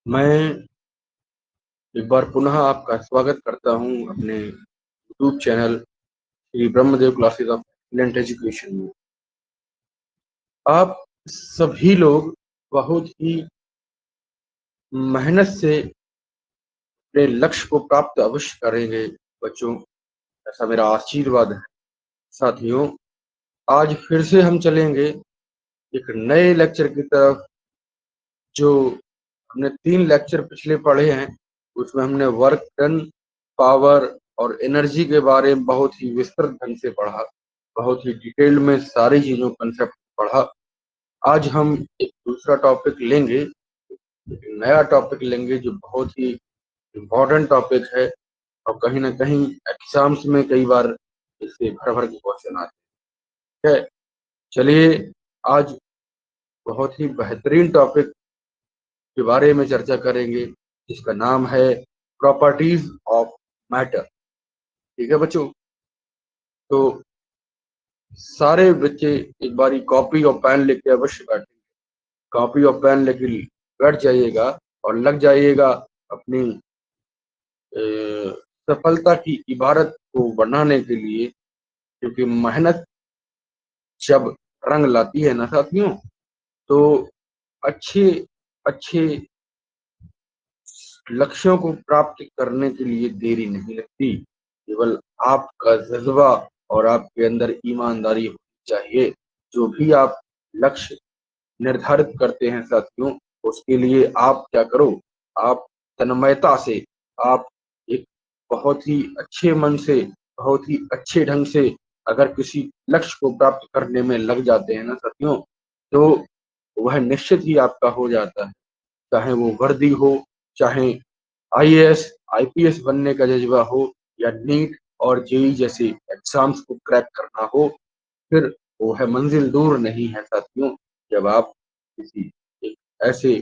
मैं एक बार पुनः आपका स्वागत करता हूँ अपने YouTube channel Shri Brahmadev classes of excellent education में। आप सभी लोग बहुत ही मेहनत से अपने लक्ष्य को प्राप्त अवश्य करेंगे बच्चों, ऐसा मेरा आशीर्वाद है। साथियों, आज फिर से हम चलेंगे एक नए लेक्चर की तरफ। जो हमने 3 लेक्चर पिछले पढ़े हैं, उसमें हमने वर्क डन, पावर और एनर्जी के बारे में बहुत ही विस्तृत ढंग से पढ़ा, बहुत ही डिटेल में सारी चीजों कंसेप्ट पढ़ा। आज हम एक दूसरा टॉपिक लेंगे, एक नया टॉपिक लेंगे जो बहुत ही इम्पोर्टेंट टॉपिक है और कहीं ना कहीं एग्जाम्स में कई बार इससे भर भर के क्वेश्चन आते हैं। चलिए, आज बहुत ही बेहतरीन टॉपिक के बारे में चर्चा करेंगे जिसका नाम है प्रॉपर्टीज ऑफ मैटर। ठीक है बच्चों, तो सारे बच्चे एक बारी कॉपी और पेन लेके अवश्य बैठेंगे। कॉपी और पेन लेके बैठ जाइएगा और लग जाइएगा अपनी सफलता की इबारत को बनाने के लिए, क्योंकि मेहनत जब रंग लाती है ना साथियों, तो अच्छे अच्छे लक्ष्यों को प्राप्त करने के लिए देरी नहीं लगती। केवल आपका जज्बा और आपके अंदर ईमानदारी होनी चाहिए। जो भी आप लक्ष्य निर्धारित करते हैं साथियों, उसके लिए आप क्या करो, आप तन्मयता से, आप एक बहुत ही अच्छे मन से, बहुत ही अच्छे ढंग से अगर किसी लक्ष्य को प्राप्त करने में लग जाते हैं ना साथियों, तो वह निश्चित ही आपका हो जाता है। चाहे वो वर्दी हो, चाहे आईएएस आईपीएस बनने का जज्बा हो, या नीट और जेई जैसे एग्जाम्स को क्रैक करना हो, फिर वो है मंजिल दूर नहीं है साथियों। जब आप किसी एक ऐसे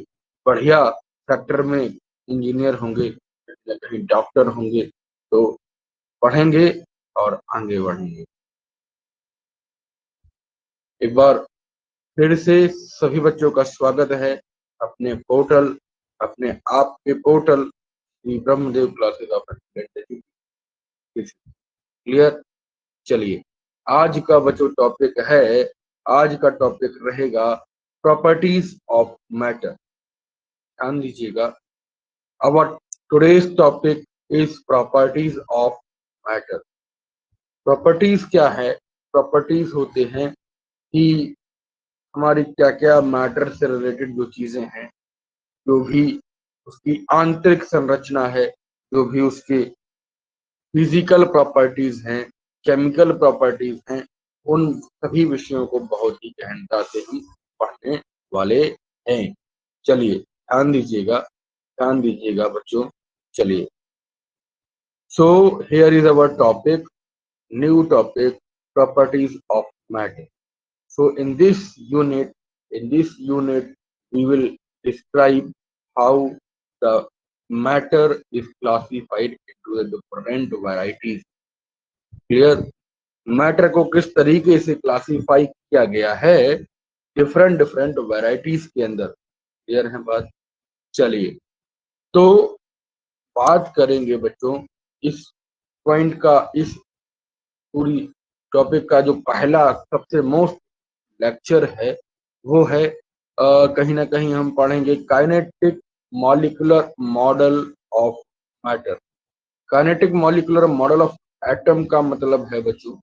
बढ़िया सेक्टर में इंजीनियर होंगे या कहीं डॉक्टर होंगे, तो पढ़ेंगे और आगे बढ़ेंगे। एक बार फिर से सभी बच्चों का स्वागत है अपने पोर्टल, अपने आप के portal Shri Brahmadev classes of excellent. Clear? चलिए, आज का बच्चों टॉपिक है, आज का टॉपिक रहेगा प्रॉपर्टीज ऑफ मैटर। ध्यान दीजिएगा, अवर today's topic is properties of matter. Properties क्या है? प्रॉपर्टीज होते हैं कि हमारी क्या क्या मैटर से रिलेटेड जो चीजें हैं, जो भी उसकी आंतरिक संरचना है, जो भी उसके फिजिकल प्रॉपर्टीज हैं, केमिकल प्रॉपर्टीज हैं, उन सभी विषयों को बहुत ही गहनता से हम पढ़ने वाले हैं। चलिए, ध्यान दीजिएगा बच्चों। चलिए, so here is our topic, new topic, properties of matter. So in this unit, we will describe how the matter is classified into the different varieties. Clear? Matter को किस तरीके से क्लासिफाई किया गया है डिफरेंट डिफरेंट वैरायटीज के अंदर। Clear है बात? चलिए, तो बात करेंगे बच्चों इस पॉइंट का, इस पूरी टॉपिक का जो पहला सबसे मोस्ट लेक्चर है वो है, कहीं ना कहीं हम पढ़ेंगे kinetic molecular model of matter. Kinetic molecular model of atom का मतलब है बच्चों,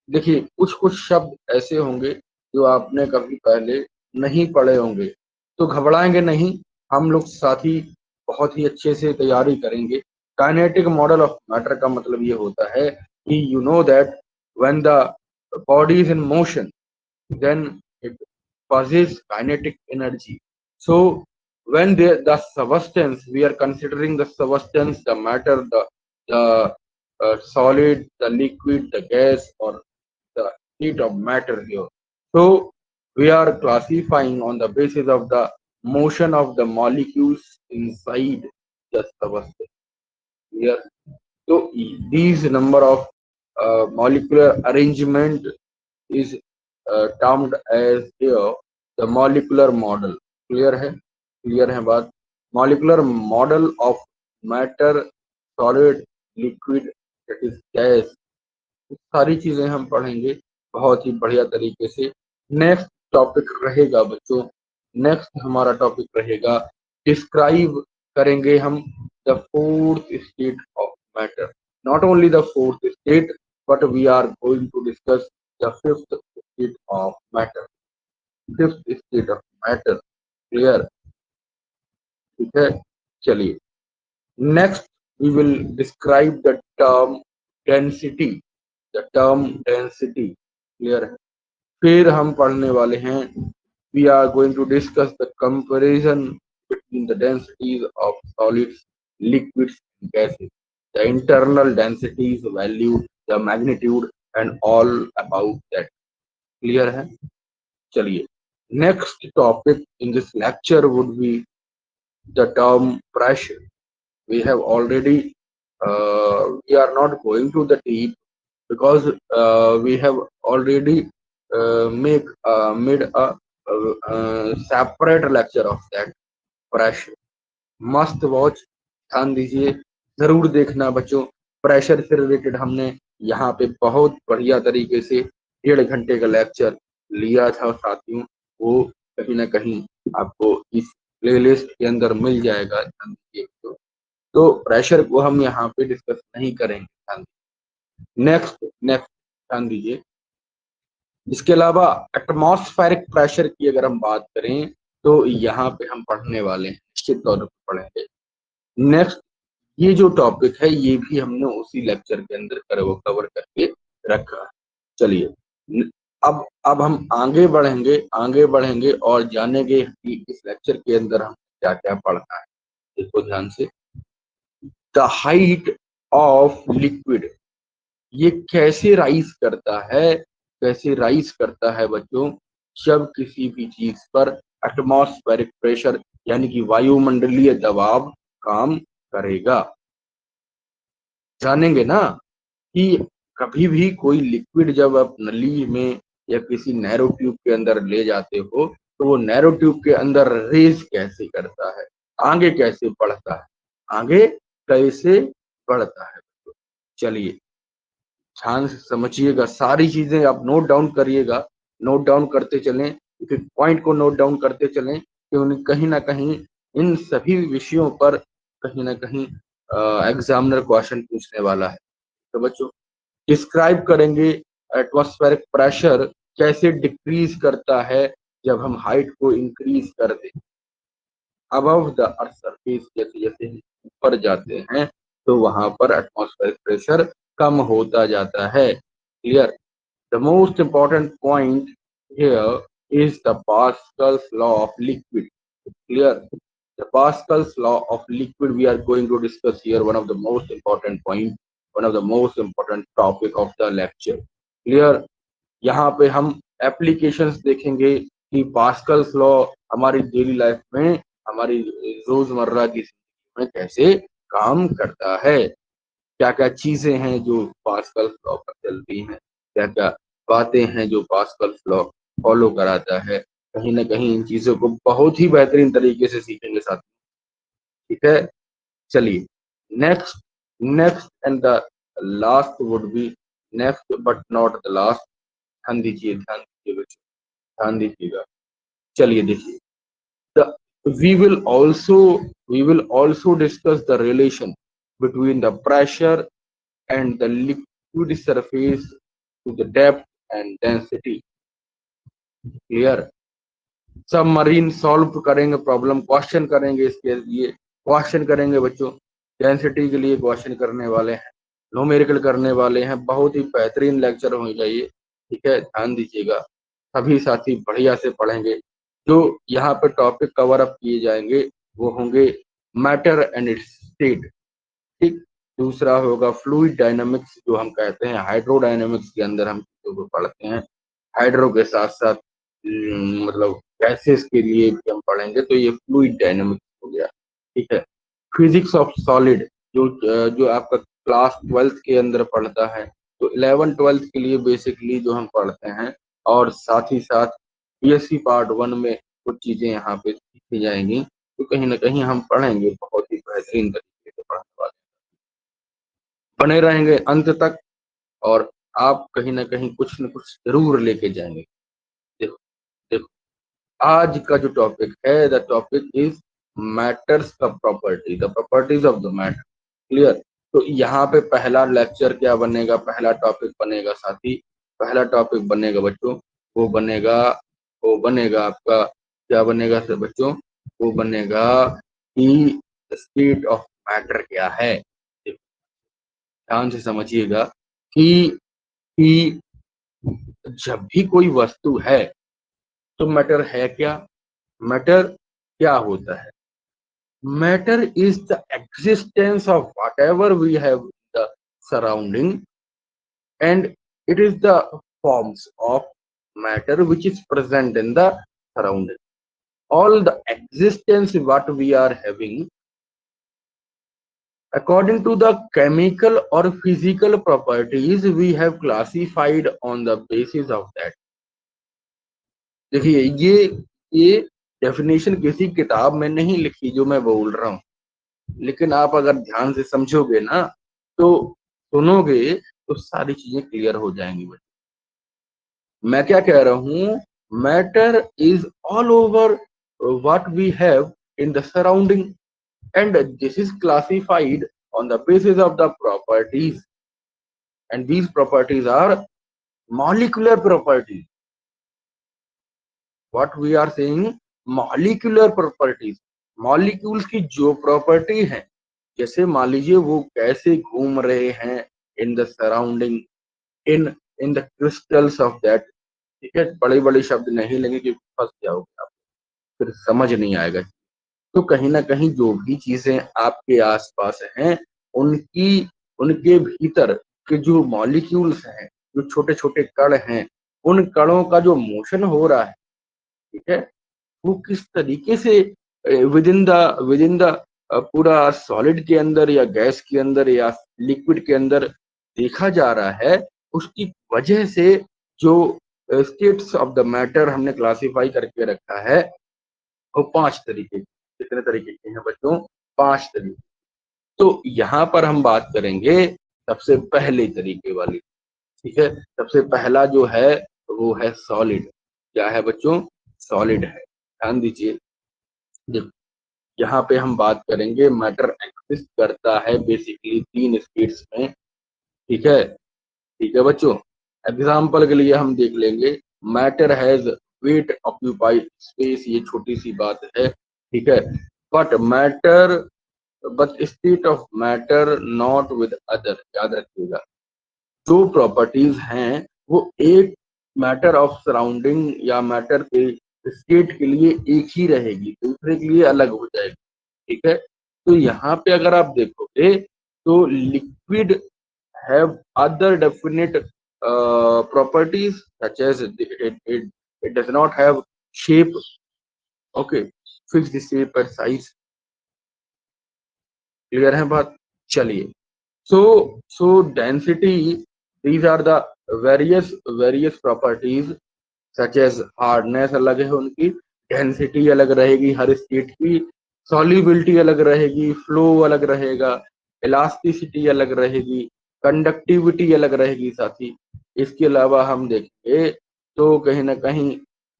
देखिए कुछ कुछ शब्द ऐसे होंगे जो आपने कभी पहले नहीं पढ़े होंगे, तो घबराएंगे नहीं, हम लोग साथ ही बहुत ही अच्छे से तैयारी करेंगे। काइनेटिक मॉडल ऑफ मैटर का मतलब ये होता है कि you know that when the body is in motion, then it possesses kinetic energy. So when the substance, we are considering the substance, the matter, the solid, the liquid, the gas, or the heat of matter here. So we are classifying on the basis of the motion of the molecules inside the substance here. So these number of molecular arrangement is termed as here the molecular model. Clear है? Clear है बात? Molecular model of matter, solid, liquid, that is gas, सारी चीजें हम पढ़ेंगे बहुत ही बढ़िया तरीके से। नेक्स्ट टॉपिक रहेगा बच्चों, नेक्स्ट हमारा टॉपिक रहेगा, डिस्क्राइब करेंगे हम the fourth state of matter. Not only the fourth state, but we are going to discuss the fifth state of matter. Fifth state of matter, clear? ठीक है, चलिए next we will describe the term density, the term density, clear है? फिर हम पढ़ने वाले हैं, we are going to discuss the comparison between the densities of solids, liquids and gases, the internal densities value, the magnitude and all about that, clear है? चलिए next topic in this lecture would be the term pressure. We have already we are not going to the deep because we have already made a separate lecture of that pressure. Must watch, ध्यान दीजिए, जरूर देखना बच्चों। Pressure से related हमने यहाँ पे बहुत बढ़िया तरीके से 1.5 घंटे का लेक्चर लिया था साथियों, वो कहीं ना कहीं आपको इस प्लेलिस्ट के अंदर मिल जाएगा, ध्यान दीजिए। तो प्रेशर को हम यहाँ पे डिस्कस नहीं करेंगे, ध्यान दीजिए। नेक्स्ट नेक्स्ट ध्यान दीजिए, इसके अलावा एटमॉस्फेरिक प्रेशर की अगर हम बात करें तो यहाँ पे हम पढ़ने वाले हैं, निश्चित तौर पर पढ़ेंगे। नेक्स्ट ये जो टॉपिक है ये भी हमने उसी लेक्चर के अंदर कवर करके रखा है। चलिए अब हम आगे बढ़ेंगे और जानेंगे कि इस लेक्चर के अंदर हम क्या क्या पढ़ना है। देखो ध्यान से, द हाइट ऑफ लिक्विड, ये कैसे राइज करता है बच्चों, जब किसी भी चीज पर एटमॉस्फेरिक प्रेशर यानी कि वायुमंडलीय दबाव काम करेगा। जानेंगे ना कि कभी भी कोई लिक्विड जब आप नली में या किसी नैरो ट्यूब के अंदर ले जाते हो तो वो नैरो ट्यूब के अंदर रेज कैसे करता है, आगे कैसे बढ़ता है, आगे कैसे बढ़ता है। चलिए ध्यान से समझिएगा, सारी चीजें आप नोट डाउन करिएगा, नोट डाउन करते चलें, पॉइंट को नोट डाउन करते चलें, क्योंकि कहीं ना कहीं इन सभी विषयों पर कहीं ना कहीं एग्जामिनर क्वेश्चन पूछने वाला है। तो बच्चों डिस्क्राइब करेंगे एटमॉस्फेरिक प्रेशर कैसे डिक्रीज करता है जब हम हाइट को इंक्रीज कर दें अबव द अर्थ सरफेस, जैसे जैसे हम ऊपर जाते हैं तो वहां पर एटमॉस्फेरिक प्रेशर कम होता जाता है, clear? The most important point here is the Pascal's law of liquid, clear? The Pascal's law of liquid we are going to discuss here, one of the most important point, one of the most important topic of the lecture, clear? यहाँ पे हम applications देखेंगे कि Pascal's law हमारी daily life में, हमारी रोजमर्रा की जिंदगी में कैसे काम करता है, क्या क्या चीजें हैं जो पास्कल्स लॉ पर चलती हैं, क्या क्या बातें हैं जो पास्कल्स लॉ फॉलो कराता है। कहीं ना कहीं इन चीजों को बहुत ही बेहतरीन तरीके से सीखेंगे साथ, ठीक है? चलिए next next and the last would be, next but not the last, ध्यान दीजिए बच्चों, ध्यान दीजिएगा। चलिए देखिए, the we will also we will also discuss the relation between the pressure and the liquid surface to the depth and density, clear? Submarine solve करेंगे, problem question करेंगे, इसके लिए क्वेश्चन करेंगे बच्चों, डेंसिटी के लिए क्वेश्चन करने वाले हैं, न्यूमेरिकल करने वाले हैं, बहुत ही बेहतरीन लेक्चर होना चाहिए, ठीक है? ध्यान दीजिएगा, सभी साथी बढ़िया से पढ़ेंगे। जो यहाँ पे टॉपिक कवर अप किए जाएंगे वो होंगे मैटर एंड इट्स स्टेट, ठीक? दूसरा होगा फ्लूइड डायनामिक्स, जो हम कहते हैं हाइड्रोडायनामिक्स के अंदर हम चीजों को पढ़ते हैं, हाइड्रो के साथ साथ मतलब गैसेस के लिए भी हम पढ़ेंगे, तो ये फ्लूइड डायनामिक्स हो गया, ठीक है? फिजिक्स ऑफ सॉलिड, जो आपका क्लास 12th के अंदर पढ़ता है, तो 11 12th के लिए बेसिकली जो हम पढ़ते हैं, और साथ ही साथ बीएससी पार्ट 1 में कुछ चीजें यहाँ पे सीखी जाएंगी, तो कहीं ना कहीं हम पढ़ेंगे, बहुत ही बेहतरीन तरीके से पढ़ने वाले, बने रहेंगे अंत तक, और आप कहीं ना कहीं कुछ न कुछ जरूर लेके जाएंगे। देखो देखो, आज का जो टॉपिक है, द टॉपिक इज मैटर्स का property, the properties of the matter. Clear? तो यहाँ पे पहला लेक्चर क्या बनेगा, पहला टॉपिक बनेगा साथी, पहला टॉपिक बनेगा बच्चों, वो बनेगा वो बनेगा आपका, क्या बनेगा सर बच्चों, वो बनेगा कि स्टेट ऑफ मैटर क्या है। ध्यान से समझिएगा कि जब भी कोई वस्तु है तो मैटर है क्या, मैटर क्या होता है? Matter is the existence of whatever we have the surrounding, and it is the forms of matter which is present in the surrounding. All the existence what we are having according to the chemical or physical properties we have classified on the basis of that. देखिए ये definition किसी किताब में नहीं लिखी जो मैं बोल रहा हूँ, लेकिन आप अगर ध्यान से समझोगे ना, तो सुनोगे, तो सारी चीजें क्लियर हो जाएंगी। मैं क्या कह रहा हूं, matter is all over what we have in the surrounding, and this is classified on the basis of the properties, and these properties are molecular properties. What we are saying, molecular properties, molecules की जो property है, जैसे मान लीजिए वो कैसे घूम रहे हैं इन the surrounding, in in the crystals of that. ठीक है, बड़े बड़े शब्द नहीं लेंगे क्योंकि फंस जाओगे आप, फिर समझ नहीं आएगा। तो कहीं ना कहीं जो भी चीजें आपके आसपास हैं, उनकी उनके भीतर के जो मॉलिक्यूल्स हैं, जो छोटे छोटे कण हैं, उन कणों का जो मोशन हो रहा है, ठीक है, वो किस तरीके से विद इन द पूरा सॉलिड के अंदर या गैस के अंदर या लिक्विड के अंदर देखा जा रहा है, उसकी वजह से जो स्टेट्स ऑफ द मैटर हमने क्लासिफाई करके रखा है, वो 5 तरीके, कितने तरीके के हैं बच्चों? 5 तरीके। तो यहाँ पर हम बात करेंगे सबसे पहले तरीके वाली। ठीक है, सबसे पहला जो है वो है सॉलिड। क्या है बच्चों? सॉलिड है। ध्यान दीजिए, देखो यहाँ पे हम बात करेंगे, मैटर एग्जिस्ट करता है बेसिकली 3 स्टेट्स में। ठीक है, ठीक है बच्चों, एग्जाम्पल के लिए हम देख लेंगे, matter has weight occupied space, ये छोटी सी बात है। ठीक है, but matter, but state of matter not with other. याद रखिएगा, जो प्रॉपर्टीज हैं वो एक मैटर ऑफ सराउंडिंग या मैटर के स्टेट के लिए एक ही रहेगी, दूसरे के लिए अलग हो जाएगी। ठीक है, तो यहाँ पे अगर आप देखोगे तो liquid have other definite properties such as it does not have shape, okay, fixed shape and size. Clear है बात? चलिए, so density, these are the various properties such as hardness अलग है उनकी, डेंसिटी अलग रहेगी हर स्टेट की, सॉल्युबिलिटी अलग रहेगी, फ्लो अलग रहेगा, इलास्टिसिटी अलग रहेगी, कंडक्टिविटी अलग रहेगी साथी। इसके अलावा हम देखेंगे तो कहीं ना कहीं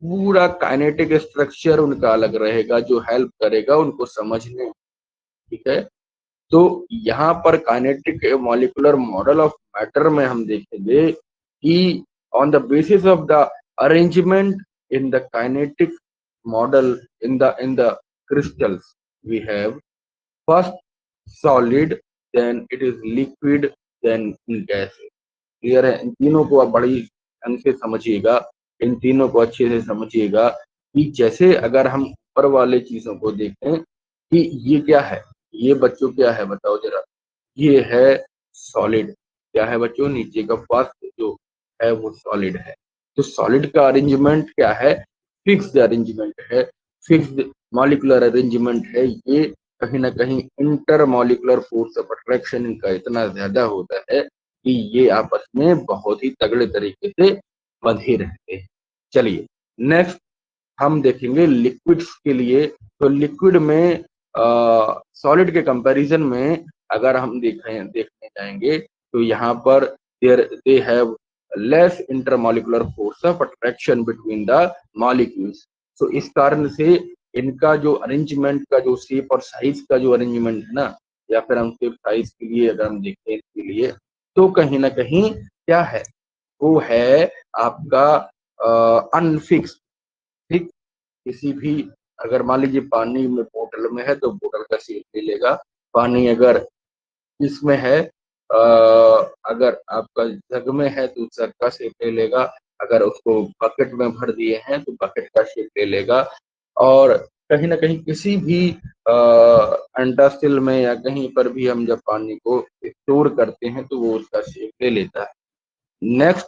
पूरा काइनेटिक स्ट्रक्चर उनका अलग रहेगा, जो हेल्प करेगा उनको समझने। ठीक है, तो यहाँ पर kinetic molecular model of matter में हम देखेंगे कि on the basis of the arrangement in the kinetic model in the crystals, we have first solid, then it is liquid, then gas. Clear है? इन तीनों को आप बड़ी ढंग से समझिएगा, इन तीनों को अच्छे से समझिएगा कि जैसे अगर हम ऊपर वाले चीजों को देखें कि ये क्या है, ये बच्चों क्या है बताओ जरा, ये है सॉलिड। क्या है बच्चों? नीचे का फर्स्ट जो है वो सॉलिड है। तो सॉलिड का अरेंजमेंट क्या है? फिक्स्ड अरेंजमेंट है, फिक्स्ड मॉलिक्यूलर अरेंजमेंट है। ये कहीं ना कहीं inter molecular force of attraction इनका इतना ज्यादा होता है कि ये आपस में बहुत ही तगड़े तरीके से बंधे रहते हैं। चलिए नेक्स्ट, हम देखेंगे लिक्विड्स के लिए, तो लिक्विड में सॉलिड के कंपैरिजन में अगर हम देखने जाएंगे तो यहाँ पर they have less intermolecular force of attraction between the molecules. तो इस कारण से इनका जो अरेंजमेंट का जो शेप और साइज का जो अरेंजमेंट है ना, या फिर हम शेप साइज के लिए अगर हम देखें इसके लिए, तो कहीं ना कहीं क्या है, वो है आपका अनफिक्स। ठीक, किसी भी, अगर मान लीजिए पानी में बोतल में है तो बोतल का शेप ले लेगा, पानी अगर इसमें है अगर आपका जग में है तो जग का शेप ले लेगा, अगर उसको बकेट में भर दिए हैं तो बकेट का शेप ले लेगा। और कहीं ना कहीं किसी भी अंडाशयल में या कहीं पर भी हम जब पानी को स्टोर करते हैं तो वो उसका शेप ले लेता है। नेक्स्ट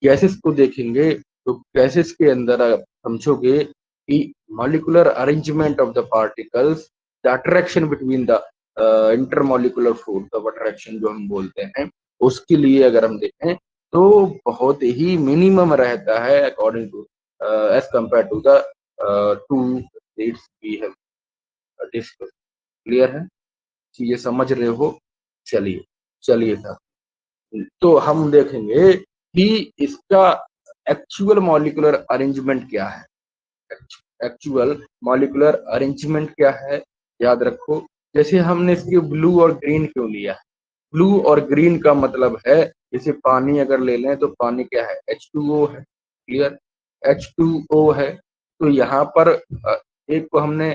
गैसेस को देखेंगे, तो गैसेस के अंदर आप समझोगे कि molecular arrangement of the particles, the attraction between the intermolecular force of attraction जो हम बोलते हैं, उसके लिए अगर हम देखें तो बहुत ही मिनिमम रहता है according to as compare to the two states we have discuss. Clear है, चीजें समझ रहे हो? चलिए, चलिए था, तो हम देखेंगे कि इसका एक्चुअल मॉलिक्यूलर अरेंजमेंट क्या है। एक्चुअल मॉलिक्यूलर अरेंजमेंट क्या है, याद रखो। जैसे हमने इसके ब्लू और ग्रीन क्यों लिया है, ब्लू और ग्रीन का मतलब है, जैसे पानी अगर ले लें तो पानी क्या है, H2O है। क्लियर, H2O है। तो यहाँ पर एक को हमने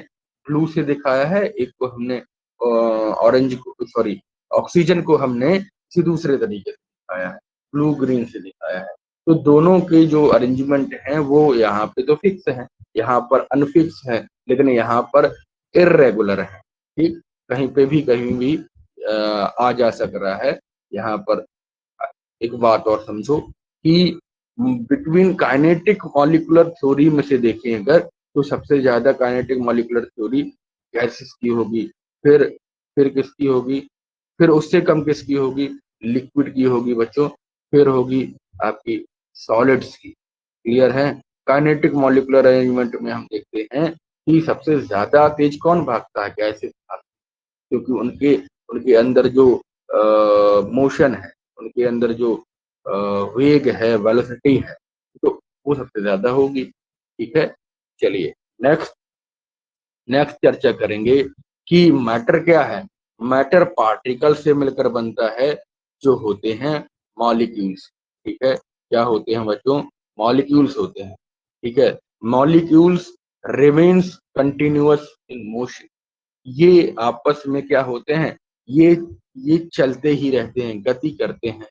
ब्लू से दिखाया है, एक को हमने ऑरेंज को, सॉरी, ऑक्सीजन को हमने किसी दूसरे तरीके से दिखाया है, ब्लू ग्रीन से दिखाया है। तो दोनों के जो अरेंजमेंट हैं वो यहाँ पे तो फिक्स है, यहाँ पर अनफिक्स है, लेकिन यहाँ पर इर्रेगुलर है। ठीक, कहीं भी आ जा सक रहा है। यहाँ पर एक बात और समझो कि बिटवीन काइनेटिक मॉलिक्यूलर थ्योरी में से देखें अगर, तो सबसे ज्यादा काइनेटिक मॉलिक्यूलर थ्योरी गैसेस की होगी, फिर किसकी होगी, फिर उससे कम किसकी होगी, लिक्विड की होगी बच्चों, फिर होगी आपकी सॉलिड्स की। क्लियर है, काइनेटिक मॉलिक्यूलर अरेंजमेंट में हम देखते हैं कि सबसे ज्यादा तेज कौन भागता है, गैसेस भागता है, क्योंकि उनके उनके अंदर जो मोशन है, उनके अंदर जो वेग है, वेलोसिटी है, तो वो सबसे ज्यादा होगी। ठीक है, चलिए नेक्स्ट नेक्स्ट चर्चा करेंगे कि मैटर क्या है। मैटर पार्टिकल से मिलकर बनता है, जो होते हैं मॉलिक्यूल्स। ठीक है, क्या होते हैं बच्चों, मॉलिक्यूल्स होते हैं। ठीक है, molecules remains continuous in motion, ये आपस में क्या होते हैं, ये चलते ही रहते हैं, गति करते हैं,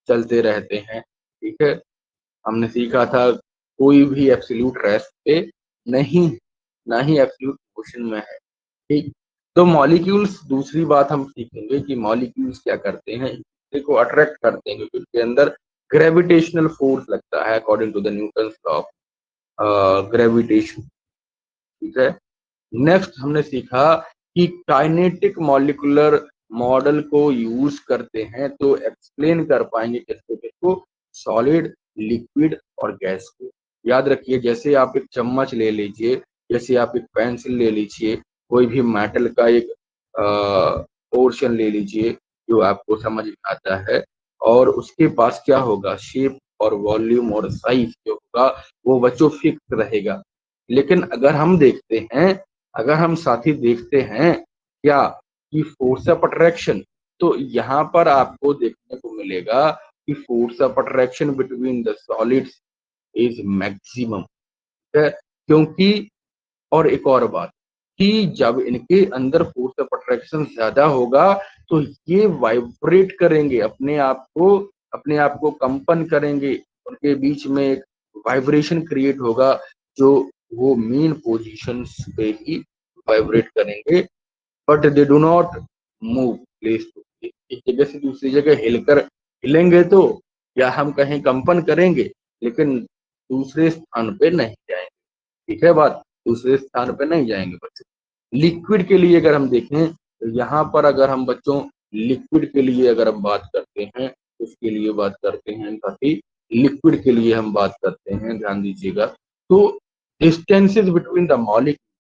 चलते रहते हैं। ठीक है, हमने सीखा था कोई भी एब्सोल्यूट रेस्ट पे नहीं, ना ही एब्सोल्यूट मोशन में है। ठीक, तो मॉलिक्यूल्स, दूसरी बात हम सीखेंगे कि मॉलिक्यूल्स क्या करते हैं, देखो अट्रैक्ट करते हैं क्योंकि उनके अंदर ग्रेविटेशनल फोर्स लगता है according to the Newton's law of gravitation. ठीक है, नेक्स्ट हमने सीखा कि काइनेटिक मॉलिक्यूलर मॉडल को यूज करते हैं तो एक्सप्लेन कर पाएंगे किसको किसको, सॉलिड, लिक्विड और गैस को। याद रखिए, जैसे आप एक चम्मच ले लीजिए, जैसे आप एक पेंसिल ले लीजिए, कोई भी मेटल का एक पोर्शन ले लीजिए जो आपको समझ में आता है, और उसके पास क्या होगा, शेप और वॉल्यूम और साइज जो होगा वो बच्चों फिक्स रहेगा। लेकिन अगर हम देखते हैं, अगर हम साथी देखते हैं क्या, कि फोर्स ऑफ अट्रैक्शन, तो यहाँ पर आपको देखने को मिलेगा कि force of attraction between the solids is maximum. है, क्योंकि, और एक और बात, कि जब इनके अंदर फोर्स ऑफ अट्रैक्शन ज्यादा होगा तो ये वाइब्रेट करेंगे, अपने आप को कंपन करेंगे, उनके बीच में एक वाइब्रेशन क्रिएट होगा, जो वो मेन पोजीशंस पे ही वाइब्रेट करेंगे, but they do not move place to place, एक जगह से दूसरी जगह हिलेंगे तो, या हम कहीं कंपन करेंगे, लेकिन दूसरे स्थान पे नहीं जाएंगे। ठीक है बात, दूसरे स्थान पे नहीं जाएंगे बच्चों। लिक्विड के लिए अगर हम देखें तो यहाँ पर अगर हम बच्चों लिक्विड के लिए अगर हम बात करते हैं, उसके लिए बात करते हैं, काफी लिक्विड के लिए हम बात करते हैं, ध्यान दीजिएगा। तो distances between the molecule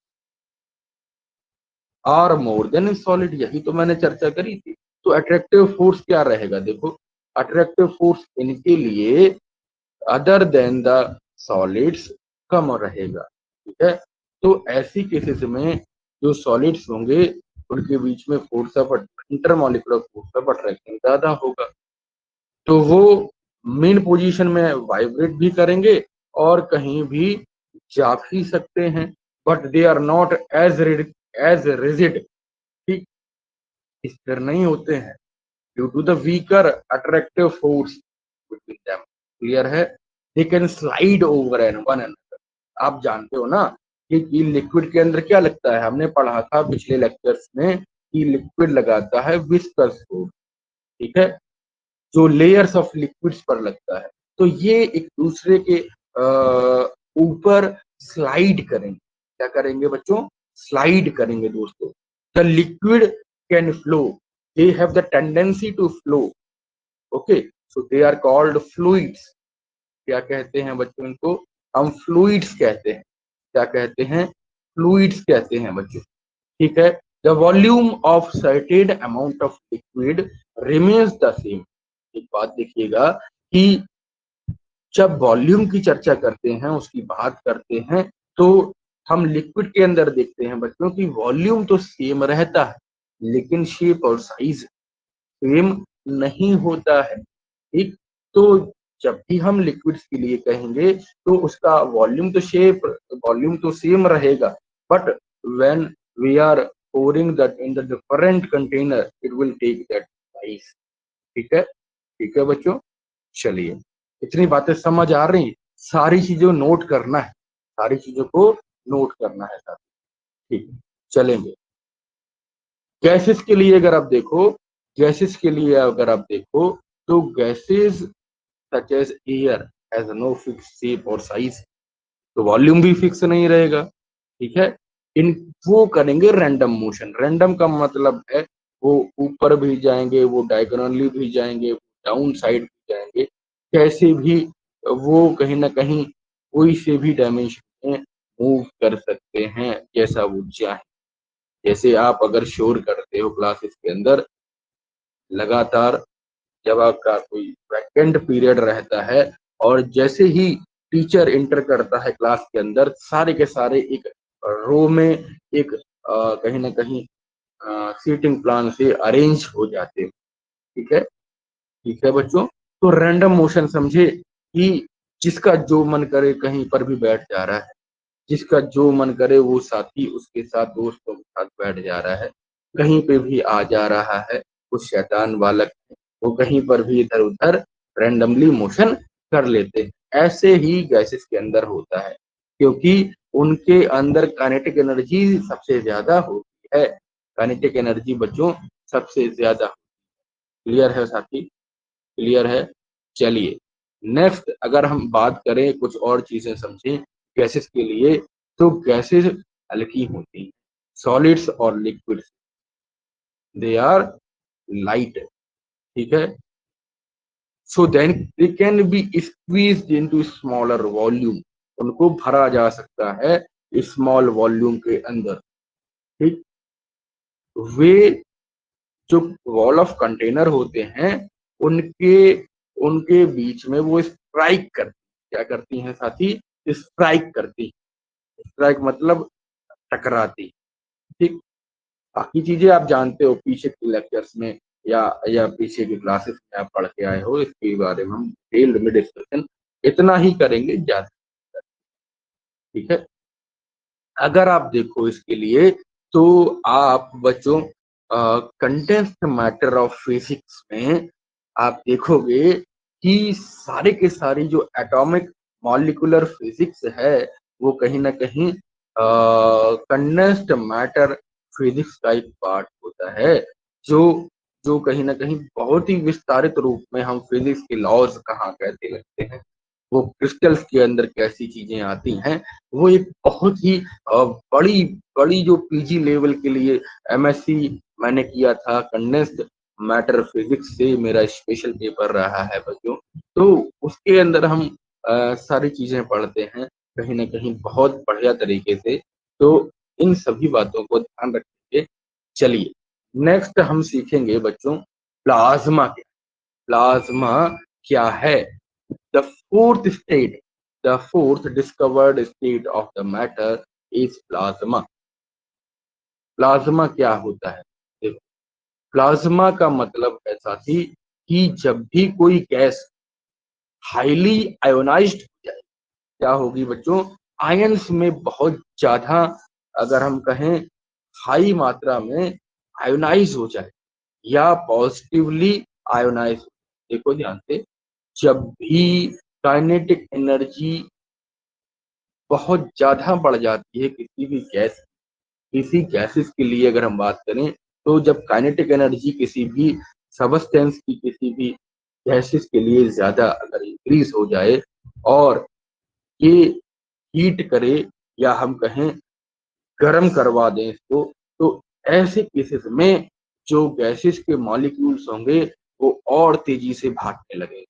are more than solid, यही तो मैंने चर्चा करी थी। तो अट्रैक्टिव फोर्स क्या रहेगा, देखो अट्रैक्टिव फोर्स इनके लिए अदर देन द सॉलिड्स कम रहेगा, ठीक है। तो ऐसी केसेस में जो सॉलिड्स होंगे उनके बीच में force of intermolecular force of attraction ज्यादा होगा, तो वो मेन पोजीशन में वाइब्रेट भी करेंगे और कहीं भी जा भी सकते हैं, but they are not as rigid, ठीक, स्थिर नहीं होते हैं due to the weaker attractive force between them, clear है। They can slide over on one another, आप जानते हो ना कि लिक्विड के अंदर क्या लगता है, हमने पढ़ा था पिछले लेक्चर्स में कि लिक्विड लगाता है विस्कस फोर्स, ठीक है, जो लेयर्स ऑफ लिक्विड्स पर लगता है। तो ये एक दूसरे के ऊपर स्लाइड करेंगे, क्या करेंगे बच्चों, स्लाइड करेंगे दोस्तों। The liquid can flow, they have the tendency to flow, okay, so they are called fluids. क्या कहते हैं बच्चों इनको, हम फ्लूइड्स कहते हैं, क्या कहते हैं, फ्लूइड्स कहते हैं बच्चों, ठीक है। The volume of certain amount of liquid remains the same. एक बात देखिएगा कि जब वॉल्यूम की चर्चा करते हैं, उसकी बात करते हैं, तो हम लिक्विड के अंदर देखते हैं बच्चों की वॉल्यूम तो सेम रहता है, लेकिन शेप और साइज सेम नहीं होता है, ठीक। तो जब भी हम लिक्विड्स के लिए कहेंगे तो उसका वॉल्यूम तो सेम रहेगा, but when we are pouring that in the different container it will take that size, ठीक है, ठीक है बच्चों। चलिए, इतनी बातें समझ आ रही हैं, सारी चीजों नोट करना है, सारी चीजों को नोट करना है साथ, ठीक है। चलेंगे गैसेस के लिए, अगर आप देखो गैसेस के लिए अगर आप देखो तो gases such as air has no fix shape और साइज, तो वॉल्यूम भी फिक्स नहीं रहेगा, ठीक है। इन वो करेंगे रैंडम मोशन, रैंडम का मतलब है वो ऊपर भी जाएंगे, वो डायगोनली भी जाएंगे, डाउन साइड भी जाएंगे, कैसे भी वो कहीं ना कहीं कोई से भी डायमेंशन में मूव कर सकते हैं जैसा वो चाहे। जैसे आप अगर शोर करते हो क्लासेस के अंदर लगातार, जब आपका कोई वैकेंट पीरियड रहता है और जैसे ही टीचर इंटर करता है क्लास के अंदर, सारे के सारे एक रो में एक कहीं ना कहीं सीटिंग प्लान से अरेंज हो जाते हैं, ठीक है, ठीक है बच्चों। तो रैंडम मोशन समझे कि जिसका जो मन करे कहीं पर भी बैठ जा रहा है, जिसका जो मन करे वो साथी उसके साथ दोस्तों के साथ बैठ जा रहा है, कहीं पे भी आ जा रहा है, कुछ शैतान बालक है, वो कहीं पर भी इधर उधर रैंडमली मोशन कर लेते हैं। ऐसे ही गैसेस के अंदर होता है, क्योंकि उनके अंदर काइनेटिक एनर्जी सबसे ज्यादा होती है, काइनेटिक एनर्जी बच्चों सबसे ज्यादा। क्लियर है साथी, क्लियर है। चलिए नेक्स्ट अगर हम बात करें कुछ और चीजें समझें गैसेस के लिए, तो गैसेस हल्की होती हैं, सॉलिड्स और लिक्विड्स दे आर लाइट, ठीक है। So then they can be squeezed into smaller volume, उनको भरा जा सकता है स्मॉल वॉल्यूम के अंदर, ठीक। वे जो वॉल ऑफ कंटेनर होते हैं उनके उनके बीच में वो स्ट्राइक करती, क्या करती हैं साथी, स्ट्राइक करती, स्ट्राइक मतलब टकराती, ठीक। बाकी चीजें आप जानते हो पीछे के लेक्चर्स में या पीछे के क्लासेस में आप पढ़ के आए हो, इसके बारे में हम डिटेल्ड में डिस्कशन इतना ही करेंगे ज्यादा, ठीक है। अगर आप देखो इसके लिए तो आप बच्चों कंडेंस्ड मैटर ऑफ फिजिक्स में आप देखोगे कि सारे के सारी जो एटॉमिक मॉलिक्यूलर फिजिक्स है वो कहीं ना कहीं कंडेंस्ड मैटर फिजिक्स का एक पार्ट होता है, जो जो कहीं ना कहीं बहुत ही विस्तारित रूप में हम फिजिक्स के लॉज कहाँ कहते लगते हैं, वो क्रिस्टल्स के अंदर कैसी चीजें आती हैं, वो एक बहुत ही बड़ी बड़ी जो पीजी लेवल के लिए एमएससी मैंने किया था कंडेंस्ड मैटर फिजिक्स से, मेरा स्पेशल पेपर रहा है बच्चों, तो उसके अंदर हम सारी चीजें पढ़ते हैं। कहीं न कहीं बहुत बढ़िया तरीके से। तो इन सभी बातों को ध्यान रखेंगे। चलिए, नेक्स्ट हम सीखेंगे बच्चों प्लाज़्मा क्या प्लाज़्मा क्या है? The fourth state the fourth discovered state of the matter is plasma. Plasma क्या होता है? देखो, प्लाज़्मा का मतलब है साथी कि जब भी कोई गैस हाइली आयोनाइज़्ड हो जाए, क्या होगी बच्चों? आयन्स में बहुत ज़्यादा, अगर हम कहें हाई मात्रा में आयोनाइज़ हो जाए या पॉजिटिवली आयोनाइज़। देखो ध्यान से, जब भी काइनेटिक एनर्जी बहुत ज़्यादा बढ़ जाती है किसी गैसेस के लिए अगर हम बात करें, तो जब काइनेटिक एनर्जी किसी भी सबस्टेंस की किसी भी गैसेस के लिए ज़्यादा अगर इंक्रीज़ हो जाए और ये हीट करे या हम कहें गर्म करवा दें इसको, तो ऐसे केसेस में जो गैसेस के मॉलिक्यूल्स होंगे वो और तेज़ी से भागने लगेंगे।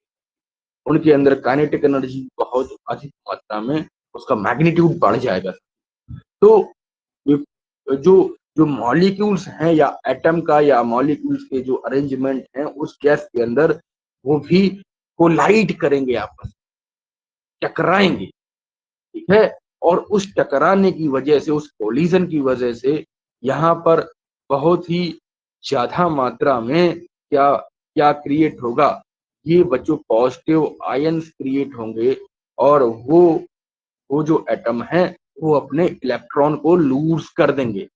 उनके अंदर काइनेटिक एनर्जी बहुत अधिक मात्रा में उसका मैग्नीट्यूड बढ़ जाएगा। तो ये जो जो मॉलिक्यूल्स हैं या एटम का या मॉलिक्यूल्स के जो अरेंजमेंट हैं उस गैस के अंदर, वो भी कोलाइड करेंगे, आपस में टकराएँगे, ठीक है? और उस टकराने की वजह से, उस कोलिजन की वजह से यहाँ पर बहुत ही ज़्यादा मात्रा में क्या क्या क्रिएट होगा? ये बच्चों पॉज़िटिव आयन्स क्रिएट होंगे और वो जो एटम हैं, वो अपने इलेक्ट्रॉन को लूज़ कर देंगे।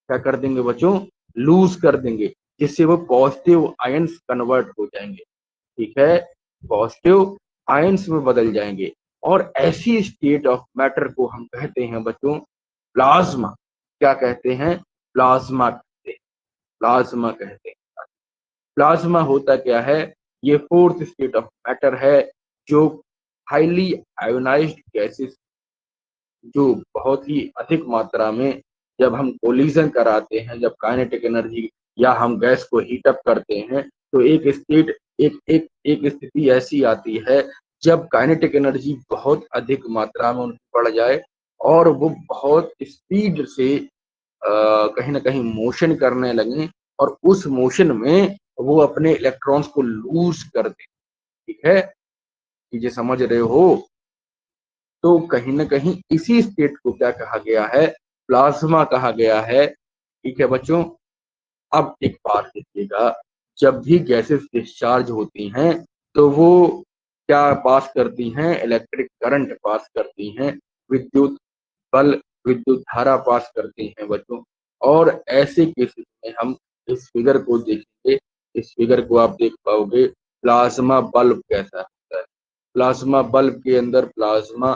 क्या कर देंगे बच्चों? लूज़ कर देंगे, जिससे वो पॉज़िटिव आयन्स कन्वर्ट हो जाएँगे, ठीक है? पॉज़िटिव आयन्स में बदल जाएँगे और ऐसी स्टेट ऑफ मैटर को हम कहते हैं बच्चों प्लाज़्मा। क्या कहते हैं? प्लाज़्मा कहते हैं, प्लाज़्मा कहते हैं। प्लाज़्मा होता क्या है? ये फोर्थ स्टेट ऑफ मैटर है, जो हाइली आयोनाइज़्ड गैसेस जो बहुत ही अधिक मात्रा में जब हम कोलिजन कराते हैं, जब काइनेटिक एनर्जी या हम गैस को हीट अप करते हैं, तो एक स्थिति ऐसी आती है जब काइनेटिक एनर्जी बहुत अधिक मात्रा में उनकी बढ़ जाए और वो बहुत स्पीड से कहीं न कहीं मोशन करने लगें और उस मोशन में वो अपने इलेक्ट्रॉन्स को लूज़ कर दें, ठीक है? चीज़ें समझ रहे हो? तो कहीं न कहीं इसी स्टेट को क्या कहा गया है? प्लाज़्मा कहा गया है, ठीक है बच्चों? अब एक बात देखिएगा, जब भी गैसेस डिस्चार्ज होती हैं, तो वो क्या पास करती हैं? इलेक्ट्रिक करंट पास करती हैं, विद्युत बल, विद्युत धारा पास करती हैं बच्चों। और ऐसे केसेस में हम इस फिगर को देखेंगे, इस फिगर को आप देख पाओगे, प्लाज़्मा बल्ब कैसा होता है। प्लाज़्मा बल्ब के अंदर प्लाज़्मा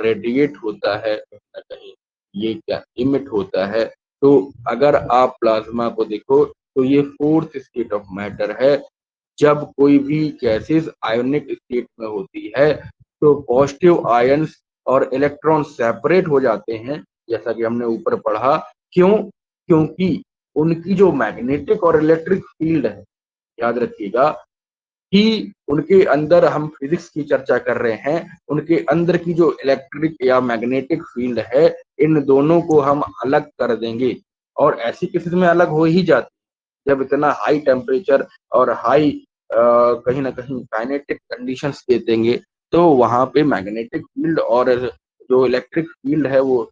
रेडिएट होता है कहीं न कहीं, ये क्या इमिट होता है। तो अगर आप प्लाज़्मा को देखो, तो ये फोर्थ स्टेट ऑफ मैटर है। जब कोई भी गैसेज़ आयोनिक स्टेट में होती है, तो पॉज़िटिव आयन्स और इलेक्ट्रॉन सेपरेट हो जाते हैं, जैसा कि हमने ऊपर पढ़ा। क्यों? क्योंकि उनकी जो मैग्नेटिक और इलेक्ट्रिक फ़ील्ड है, याद रखिएगा कि उनके अंदर हम फिज़िक्स की चर्चा कर रहे हैं, उनके अंदर की जो इलेक्ट्रिक या मैग्नेटिक फ़ील्ड है, इन दोनों को हम अलग कर देंगे और ऐसी केसेज़ में अलग हो ही जाती है, जब इतना हाई टेम्परेचर और हाई कहीं न कहीं काइनेटिक कंडीशंस दे देंगे, तो वहाँ पे मैग्नेटिक फ़ील्ड और जो इलेक्ट्रिक फ़ील्ड है वो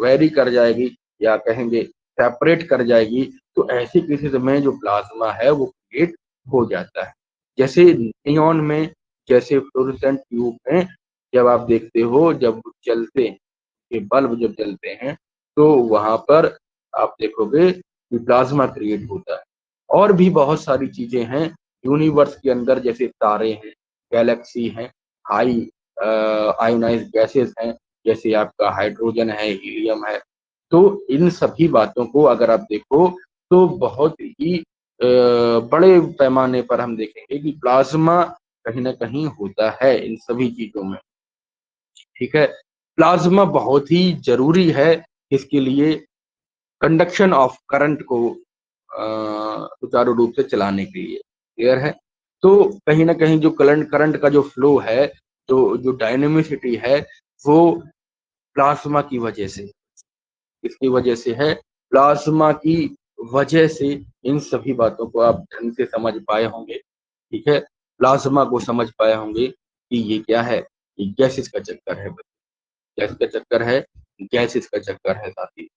वेरी कर जाएगी या कहेंगे सेपरेट कर जाएगी। तो ऐसी केसेज़ में जो प्लाज़्मा है वो क्रिएट हो जाता है। जैसे नियॉन में, जैसे फ्लोरेसेंट ट्यूब में जब आप देखते हो जब जलते हैं, ये बल्ब जब जलते हैं, तो वहाँ पर आप देखोगे कि प्लाज़्मा क्रिएट होता है। और भी बहुत सारी चीज़ें हैं, यूनिवर्स के अंदर जैसे तारे हैं, गैलेक्सी हैं, हाई आयोनाइज़्ड गैसेज़ हैं, जैसे आपका हाइड्रोजन है, हीलियम है। तो इन सभी बातों को अगर आप देखो, तो बहुत ही बड़े पैमाने पर हम देखेंगे कि प्लाज़्मा कहीं न कहीं होता है इन सभी चीज़ों में, ठीक है? प्लाज़्मा बहुत ही ज़रूरी है इसके लिए कंडक्शन ऑफ करंट को सुचारू रूप से चलाने के लिए, क्लियर है? तो कहीं न कहीं जो करंट करंट का जो फ्लो है, जो जो डायनेमिसिटी है, वो प्लाज्मा की वजह से, इसकी वजह से है, प्लाज्मा की वजह से। इन सभी बातों को आप ढंग से समझ पाए होंगे, ठीक है। प्लाज्मा को समझ पाए होंगे कि ये क्या है, ये गैसेस का चक्कर है, गैस का चक्कर है, गैसेस का चक्कर है साथी।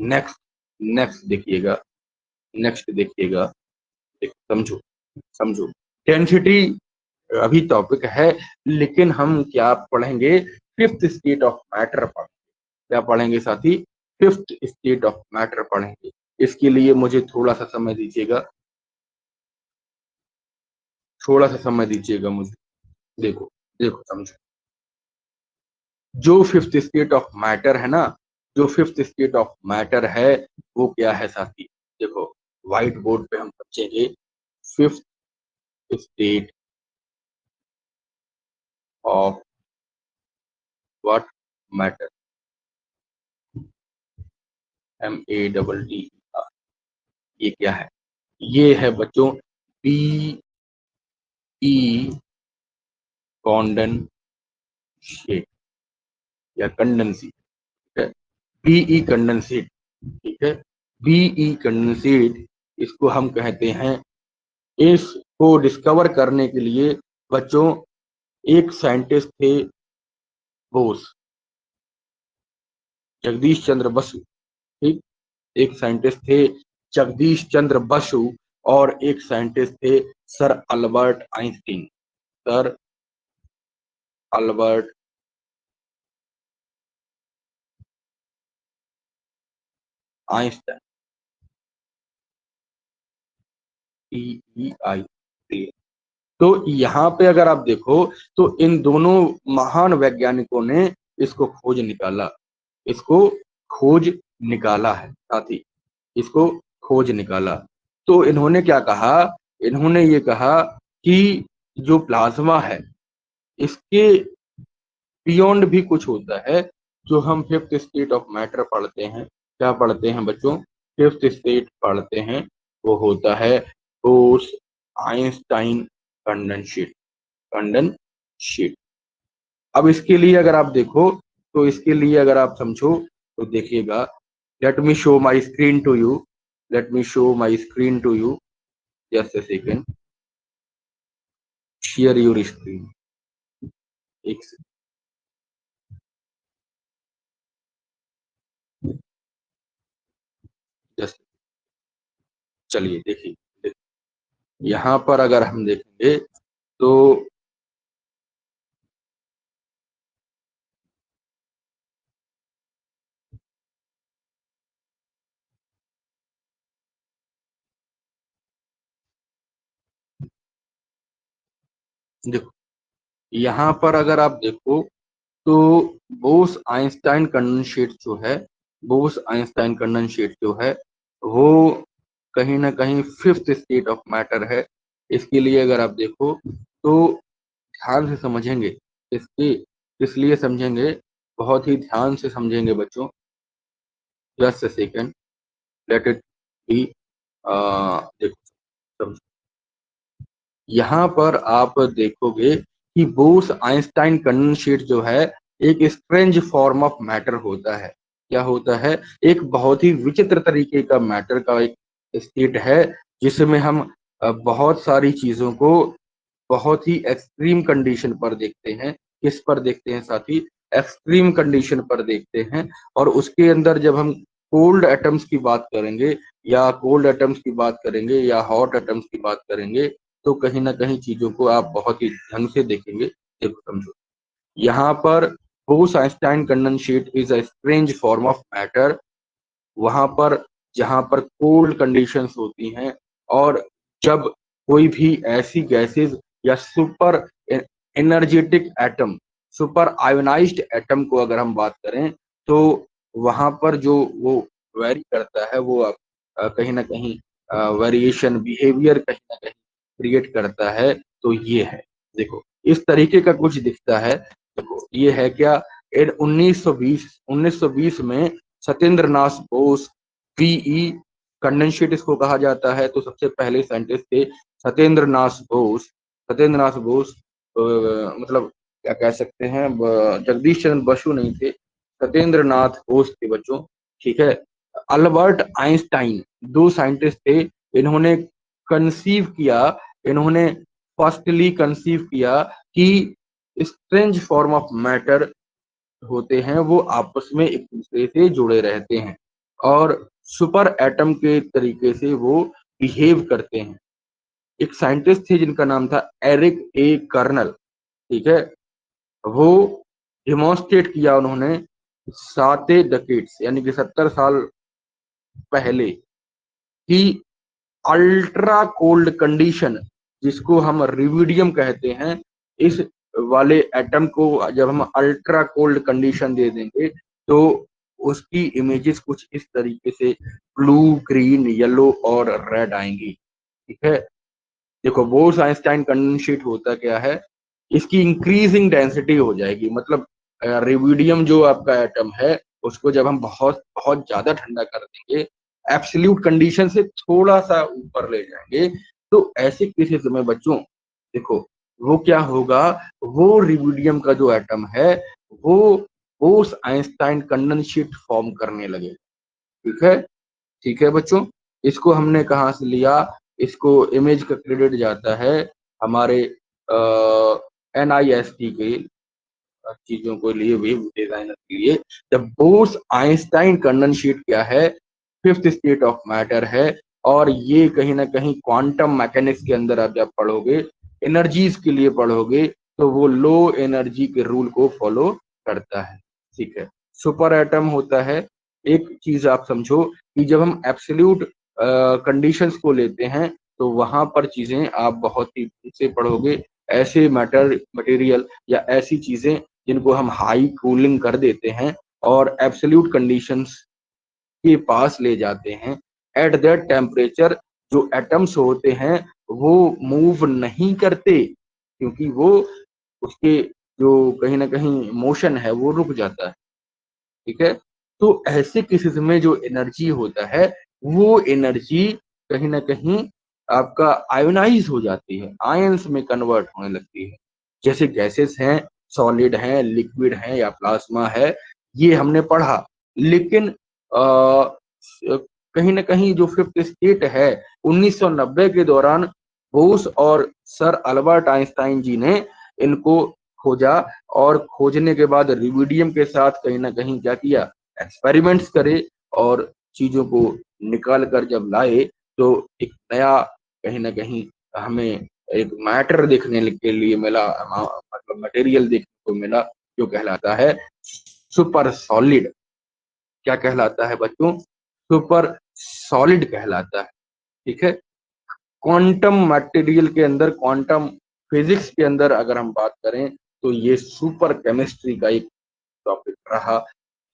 नेक्स्ट, नेक्स्ट देखिएगा, नेक्स्ट देखिएगा, समझो, समझो। डेंसिटी अभी टॉपिक है, लेकिन हम क्या पढ़ेंगे, फिफ्थ स्टेट ऑफ मैटर पढ़ेंगे। क्या पढ़ेंगे साथी, फिफ्थ स्टेट ऑफ मैटर पढ़ेंगे। इसके लिए मुझे थोड़ा सा समय दीजिएगा, थोड़ा सा समय दीजिएगा मुझे। देखो, देखो समझो, जो फिफ्थ स्टेट ऑफ मैटर है ना, जो फिफ्थ स्टेट ऑफ मैटर है, वो क्या है साथी। देखो, व्हाइट बोर्ड पे हम समझेंगे, fifth state of what, matter, MATT। ये क्या है, ये है बच्चों पी ई कॉन्डेंसेट या कंडेंसी, ठीक है। पीई कंडेंसेट, ठीक है। पीई कंडेंसेट, इसको हम कहते हैं। इसको डिस्कवर करने के लिए बच्चों एक साइंटिस्ट थे, बोस, जगदीश चंद्र बसु, ठीक। एक साइंटिस्ट थे जगदीश चंद्र बसु, और एक साइंटिस्ट थे sir Albert Einstein, sir Albert Einstein, EEI। तो यहाँ पे अगर आप देखो, तो इन दोनों महान वैज्ञानिकों ने इसको खोज निकाला, इसको खोज निकाला है साथी, इसको खोज निकाला। तो इन्होंने क्या कहा, इन्होंने ये कहा कि जो प्लाज्मा है, इसके बियॉन्ड भी कुछ होता है, जो हम फिफ्थ स्टेट ऑफ मैटर पढ़ते हैं। क्या पढ़ते हैं बच्चों, फिफ्थ स्टेट पढ़ते हैं, वो होता है बोस आइंस्टाइन कंडेंसेट, कंडेंसेट। अब इसके लिए अगर आप देखो, तो इसके लिए अगर आप समझो, तो देखिएगा, let me show my screen to you, let me show my screen to you, just a second, share your screen, एक जस्ट, चलिए देखिए, यहाँ पर अगर हम देखेंगे, तो देखो, यहाँ पर अगर आप देखो, तो बोस आइंस्टाइन कंडेंसेट जो है, बोस आइंस्टाइन कंडेंसेट जो है, वो कहीं ना कहीं फिफ्थ स्टेट ऑफ मैटर है। इसके लिए अगर आप देखो, तो ध्यान से समझेंगे, इसके इसलिए समझेंगे, बहुत ही ध्यान से समझेंगे बच्चों, just a second, let it be. देखो, यहाँ पर आप देखोगे कि बोस आइंस्टाइन कंडेंसेट जो है, एक स्ट्रेंज फॉर्म ऑफ मैटर होता है। क्या होता है, एक बहुत ही विचित्र तरीके का मैटर का एक स्टेट है, जिसमें हम बहुत सारी चीजों को बहुत ही एक्सट्रीम कंडीशन पर देखते हैं। किस पर देखते हैं साथी, एक्सट्रीम कंडीशन पर देखते हैं। और उसके अंदर जब हम कोल्ड एटम्स की बात करेंगे, या कोल्ड एटम्स की बात करेंगे, या हॉट एटम्स की बात करेंगे, तो कहीं ना कहीं चीजों को आप बहुत ही ढंग से देखेंगे। देखो समझो, यहाँ पर Bose Einstein condensate is a strange form of matter, वहां पर जहां पर कोल्ड कंडीशंस होती हैं, और जब कोई भी ऐसी गैसेस या super energetic atom, super ionised atom को अगर हम बात करें, तो वहां पर जो वो वेरी करता है, वो कहीं ना कहीं वेरिएशन बिहेवियर कहीं ना कहीं क्रिएट करता है। तो ये है, देखो इस तरीके का कुछ दिखता है। देखो ये है क्या, 1920 में सत्येंद्र नाथ बोस, पीई कंडेंसेट इसको कहा जाता है। तो सबसे पहले साइंटिस्ट थे सत्येंद्र नाथ बोस, सत्येंद्र नाथ बोस, मतलब क्या कह सकते हैं, जगदीश चंद्र बसु नहीं थे, सत्येंद्र नाथ बोस थे बच्चों, ठीक है। अल्बर्ट आइंस्टाइन, दो साइंटिस्ट थे, इन्होंने कंसीव किया, इन्होंने फर्स्टली कंसीव किया कि स्ट्रेंज फॉर्म ऑफ मैटर होते हैं वो आपस में एक दूसरे से जुड़े रहते हैं और सुपर एटम के तरीके से वो बिहेव करते हैं। एक साइंटिस्ट थे जिनका नाम था एरिक ए कर्नल, ठीक है। वो डिमॉन्स्ट्रेट किया उन्होंने 7 डेकेड्स यानी कि 70 साल पहले कि अल्ट्रा कोल्ड कंडीशन, जिसको हम रिविडियम कहते हैं, इस वाले एटम को जब हम अल्ट्रा कोल्ड कंडीशन दे देंगे तो उसकी इमेजेस कुछ इस तरीके से ब्लू, ग्रीन, येलो और रेड आएंगी, ठीक है। देखो बोर्स आइंस्टाइन कंडेंसेट होता क्या है, इसकी इंक्रीजिंग डेंसिटी हो जाएगी, मतलब रिविडियम जो आपका एटम है उसको जब हम बहुत बहुत ज्यादा ठंडा कर देंगे, एब्सोल्यूट कंडीशन से थोड़ा सा ऊपर ले जाएंगे, तो ऐसे केसेस में बच्चों देखो वो क्या होगा, वो रिविडियम का जो एटम है वो बोर्स आइंस्टाइन कंडेंसेट फॉर्म करने लगे, ठीक है। ठीक है बच्चों, इसको हमने कहाँ से लिया, इसको इमेज का क्रेडिट जाता है हमारे NIST के चीजों को लिए, वेव डिजाइनर के लिए। जब बोर्स आइंस्टाइन कंडेंसेट क्या है, फिफ्थ स्टेट ऑफ मैटर है, और ये कहीं ना कहीं क्वांटम मैकेनिक्स के अंदर आप जब पढ़ोगे, एनर्जीज के लिए पढ़ोगे, तो वो लो एनर्जी के रूल को फॉलो करता है, ठीक है। सुपर एटम होता है, एक चीज आप समझो कि जब हम एब्सोल्यूट कंडीशंस को लेते हैं तो वहां पर चीजें आप बहुत ही से पढ़ोगे, ऐसे मैटर मटेरियल या ऐसी चीजें जिनको हम हाई कूलिंग कर देते हैं और एब्सोल्यूट कंडीशंस के पास ले जाते हैं, एट दैट टेम्परेचर जो एटम्स होते हैं वो मूव नहीं करते, क्योंकि वो उसके जो कहीं ना कहीं मोशन है वो रुक जाता है, ठीक है। तो ऐसे केसेस में जो एनर्जी होता है वो एनर्जी कहीं ना कहीं आपका आयोनाइज हो जाती है, आयंस में कन्वर्ट होने लगती है। जैसे गैसेस हैं, सॉलिड हैं, लिक्विड हैं या प्लाज्मा है, ये हमने पढ़ा, लेकिन कहीं ना कहीं जो फिफ्थ स्टेट है 1990 के दौरान बोस और सर अल्बर्ट आइंस्टाइन जी ने इनको खोजा, और खोजने के बाद रिविडियम के साथ कहीं ना कहीं क्या किया, एक्सपेरिमेंट्स करे, और चीजों को निकाल कर जब लाए तो एक नया कहीं ना कहीं हमें एक मैटर देखने के लिए मिला, मतलब मटेरियल देखने को मिला, जो कहलाता है सुपर सॉलिड। क्या कहलाता है बच्चों, सुपर सॉलिड कहलाता है, ठीक है। क्वांटम मटेरियल के अंदर, क्वांटम फिजिक्स के अंदर अगर हम बात करें तो ये सुपर केमिस्ट्री का एक टॉपिक रहा,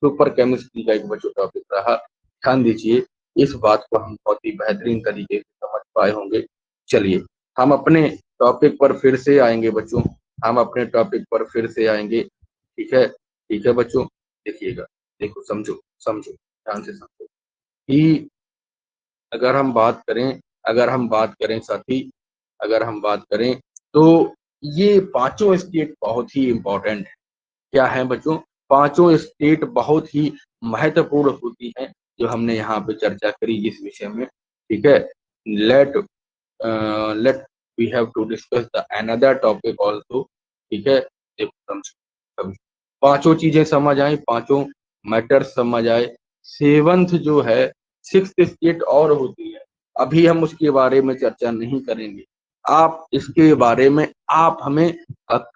सुपर केमिस्ट्री का एक बच्चों टॉपिक रहा। ध्यान दीजिए, इस बात को हम बहुत ही बेहतरीन तरीके से समझ पाए होंगे। चलिए हम अपने टॉपिक पर फिर से आएंगे बच्चों, हम अपने टॉपिक पर फिर से आएंगे, ठीक है। ठीक है बच्चों, देखिएगा, देखो समझो, समझो ध्यान से समझो कि अगर हम बात करें, अगर हम बात करें साथी, अगर हम बात करें तो ये पांचों स्टेट बहुत ही इंपॉर्टेंट है। क्या है बच्चों, पांचों स्टेट बहुत ही महत्वपूर्ण होती हैं, जो हमने यहाँ पे चर्चा करी इस विषय में, ठीक है। Let let we have to discuss the another topic also, ठीक है। देखो समझो, समझो पांचों चीजें समझ आए, पांचों मैटर समझ आए। सेवंथ जो है, सिक्स्थ स्टेट और होती है, अभी हम उसके बारे में चर्चा नहीं करेंगे। आप इसके बारे में आप हमें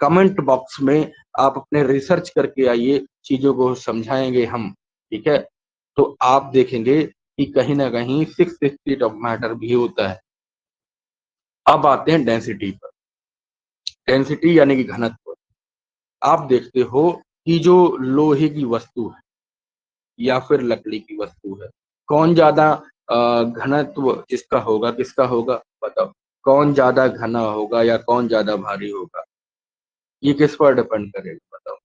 कमेंट बॉक्स में आप अपने रिसर्च करके आइए, चीजों को समझाएंगे हम, ठीक है। तो आप देखेंगे कि कहीं ना कहीं सिक्स स्टेट ऑफ मैटर भी होता है। अब आते हैं डेंसिटी पर, डेंसिटी यानी कि घनत्व। आप देखते हो कि जो लोहे की वस्तु है या फिर लकड़ी की वस्तु है, कौन ज्यादा घनत्व जिसका होगा, किसका होगा बताओ, कौन ज्यादा घना होगा या कौन ज्यादा भारी होगा, ये किस पर डिपेंड करेगा बताओ।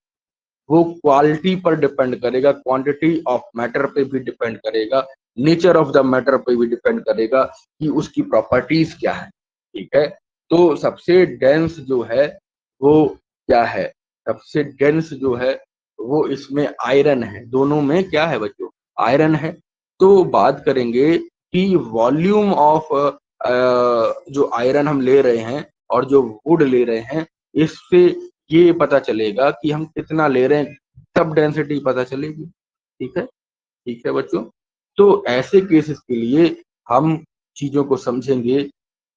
वो क्वालिटी पर डिपेंड करेगा, क्वांटिटी ऑफ मैटर पे भी डिपेंड करेगा, नेचर ऑफ द मैटर पे भी डिपेंड करेगा कि उसकी प्रॉपर्टीज क्या है, ठीक है। तो सबसे डेंस जो है वो क्या है, सबसे डेंस जो है वो इसमें आयरन है। दोनों में क्या है बच्चों? आयरन है। तो बात करेंगे कि वॉल्यूम ऑफ जो आयरन हम ले रहे हैं और जो वुड ले रहे हैं, इससे ये पता चलेगा कि हम कितना ले रहे हैं, तब डेंसिटी पता चलेगी। ठीक है, ठीक है बच्चों। तो ऐसे केसेस के लिए हम चीजों को समझेंगे।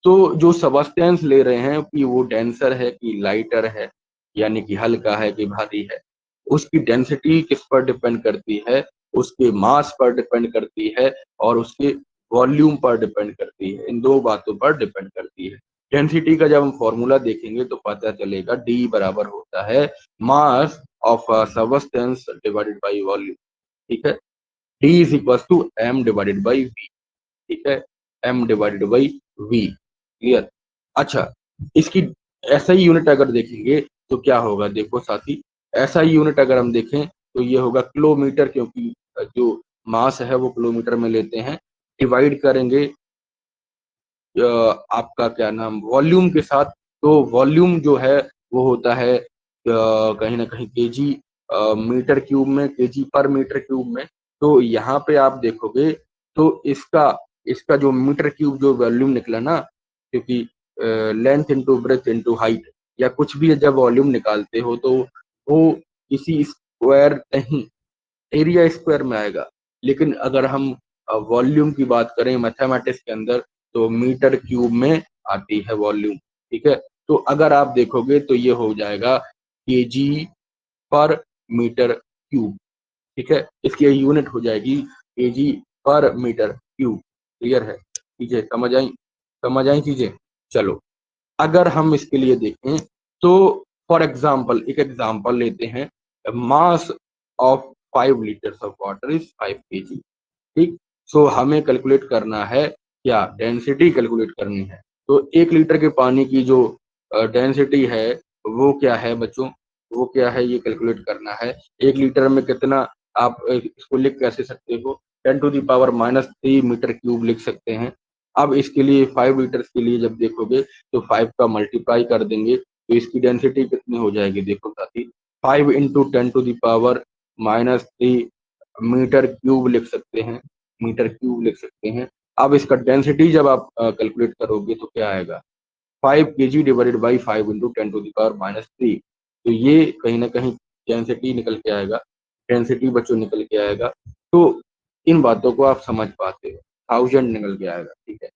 तो जो सबस्टेंस ले रहे हैं कि वो डेंसर है कि लाइटर है, यानी कि हल्का है कि भारी है, उसकी डेंसिटी किस पर डिपेंड करती है? उसके मास पर डिपेंड करती है और उसके वॉल्यूम पर डिपेंड करती है। इन दो बातों पर डिपेंड करती है। डेंसिटी का जब हम फॉर्मूला देखेंगे तो पता चलेगा डी बराबर होता है mass of substance divided by volume. ठीक है, D is equal to M divided by V. ठीक है, M divided by V. Clear? अच्छा, इसकी ऐसा ही यूनिट अगर देखेंगे तो क्या होगा? देखो साथी, ऐसा ही यूनिट अगर हम देखें तो ये होगा किलोमीटर, क्योंकि जो मास है वो किलोमीटर में लेते हैं। डिवाइड करेंगे आपका क्या नाम, वॉल्यूम के साथ। तो वॉल्यूम जो है वो होता है कहीं ना कहीं केजी मीटर क्यूब में, केजी पर मीटर क्यूब में। तो यहाँ पे आप देखोगे तो इसका इसका जो मीटर क्यूब जो वॉल्यूम निकला ना, क्योंकि length into breadth into height या कुछ भी जब वॉल्यूम निकालते हो तो वो किसी स्क्वायर नहीं, एरिया स्क्वायर में आएगा। लेकिन अगर हम वॉल्यूम की बात करें मैथमेटिक्स के अंदर तो मीटर क्यूब में आती है वॉल्यूम। ठीक है, तो अगर आप देखोगे तो ये हो जाएगा केजी पर मीटर क्यूब। ठीक है, इसकी यूनिट हो जाएगी केजी पर मीटर क्यूब। क्लियर है? चीजें समझ आई? समझ आई चीजें? चलो, अगर हम इसके लिए देखें तो फॉर एग्जाम्पल एक एग्जाम्पल लेते हैं। Mass of 5 litres of water is 5 kg। ठीक, सो हमें कैलकुलेट करना है क्या? डेंसिटी कैलकुलेट करनी है। तो 1 लीटर के पानी की जो डेंसिटी है वो क्या है बच्चों? वो क्या है ये कैलकुलेट करना है। 1 लीटर में कितना, आप इसको लिख कैसे सकते हो? 10⁻³ मीटर क्यूब लिख सकते हैं। अब इसके लिए 5 लीटर्स के लिए जब देखोगे तो 5 का मल्टीप्लाई कर देंगे तो इसकी डेंसिटी कितनी हो जाएगी? देखो साथी, 5 इंटू 10⁻³ मीटर क्यूब लिख सकते हैं, मीटर क्यूब लिख सकते हैं। अब इसका डेंसिटी जब आप कैलकुलेट करोगे तो क्या आएगा? 5 kg डिवाइडेड बाई 5 इंटू 10⁻³ तो ये कहीं ना कहीं डेंसिटी निकल के आएगा, डेंसिटी बच्चों निकल के आएगा। तो इन बातों को आप समझ पाते हो, 1000 निकल के आएगा। ठीक है,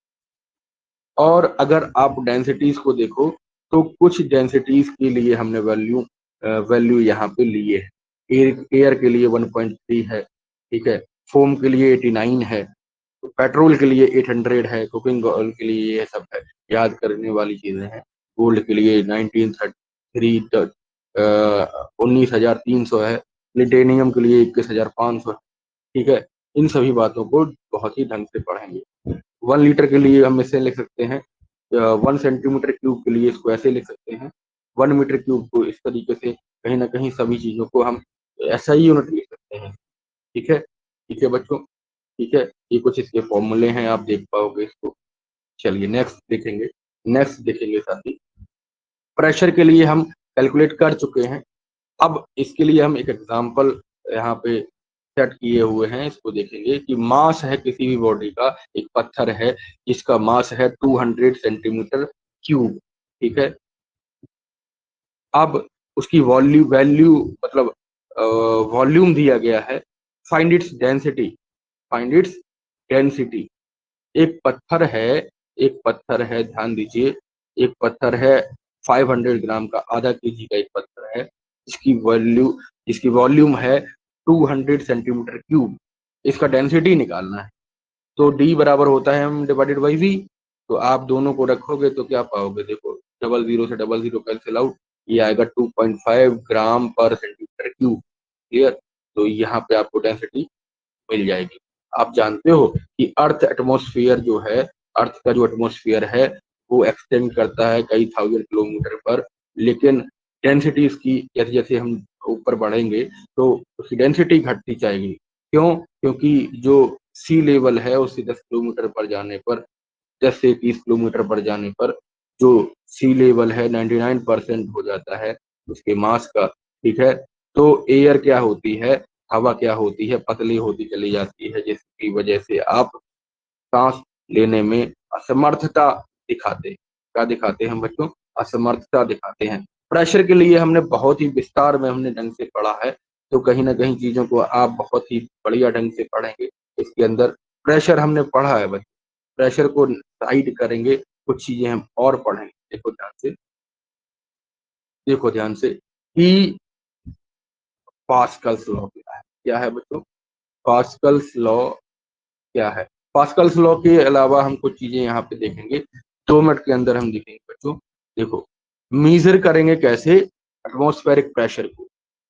और अगर आप डेंसिटीज को देखो तो कुछ डेंसिटीज के लिए हमने वैल्यू यहाँ पे लिए है। एयर के लिए 1.3 है। ठीक है, फोम के लिए 89 है, तो पेट्रोल के लिए 800 है, कुकिंग ऑयल के लिए ये सब है, याद करने वाली चीजें हैं। गोल्ड के लिए 1933 19,300 है। प्लेटिनियम के लिए 21,500 है। ठीक है, इन सभी बातों को बहुत ही ढंग से पढ़ेंगे। 1 लीटर के लिए हम इसे लिख सकते हैं 1 सेंटीमीटर क्यूब के लिए इसको ऐसे लिख सकते हैं। 1 मीटर क्यूब को इस तरीके से, कहीं ना कहीं सभी चीजों को हम ऐसा ही यूनिट लिख सकते हैं। ठीक है, ठीक है बच्चों, ठीक है। ये कुछ इसके फॉर्मूले हैं, आप देख पाओगे इसको। चलिए नेक्स्ट देखेंगे साथी। प्रेशर के लिए हम कैलकुलेट कर चुके हैं। अब इसके लिए हम एक एग्जांपल यहाँ पे सेट किए हुए हैं, इसको देखेंगे कि मास है किसी भी बॉडी का, एक पत्थर है जिसका मास है 200 सेंटीमीटर क्यूब। ठीक है, अब उसकी वैल्यू मतलब वॉल्यूम दिया गया है। Find its density, find its density. एक पत्थर है, एक पत्थर है, ध्यान दीजिए, एक पत्थर है 500 ग्राम का, आधा केजी का एक पत्थर है जिसकी वॉल्यूम है 200 सेंटीमीटर क्यूब। इसका डेंसिटी निकालना है। तो डी बराबर होता है एम डिवाइडेड बाई वी। तो आप दोनों को रखोगे तो क्या पाओगे? देखो, डबल जीरो से डबल जीरो कैंसिल आउट, ये आएगा 2.5 ग्राम पर सेंटीमीटर क्यूब। क्लियर? तो यहाँ पे आपको डेंसिटी मिल जाएगी। आप जानते हो कि अर्थ एटमॉस्फेयर जो है, अर्थ का जो एटमॉस्फेयर है वो एक्सटेंड करता है कई 1000 किलोमीटर पर, लेकिन डेंसिटी इसकी जैसे जैसे हम ऊपर बढ़ेंगे तो उसकी डेंसिटी घटती जाएगी। क्यों? क्योंकि जो सी लेवल है उससे 10 किलोमीटर पर जाने पर, 10 से 30 किलोमीटर पर जाने पर जो सी लेवल है 99% हो जाता है। उसके मास का, ठीक है। तो एयर क्या होती है, हवा क्या होती है, पतली होती चली जाती है, जिसकी वजह से आप सांस लेने में असमर्थता दिखाते हैं। क्या दिखाते हैं बच्चों? असमर्थता दिखाते हैं। प्रेशर के लिए हमने बहुत ही विस्तार में हमने ढंग से पढ़ा है, तो कहीं न कहीं चीज़ों को आप बहुत ही बढ़िया ढंग से पढ़ेंगे। इसके अंदर प्रेशर हमने पढ़ा है बच्चों, प्रेशर को साइड करेंगे, कुछ चीज़ें हम और पढ़ेंगे। देखो ध्यान से कि पास्कल्स लॉ क्या है? क्या है बच्चों? पास्कल्स लॉ क्या है? पास्कल्स लॉ के अलावा हम कुछ चीजें यहाँ पे देखेंगे, 2 मिनट के अंदर हम देखेंगे बच्चों। देखो, मेजर करेंगे कैसे एटमॉस्फेरिक प्रेशर को।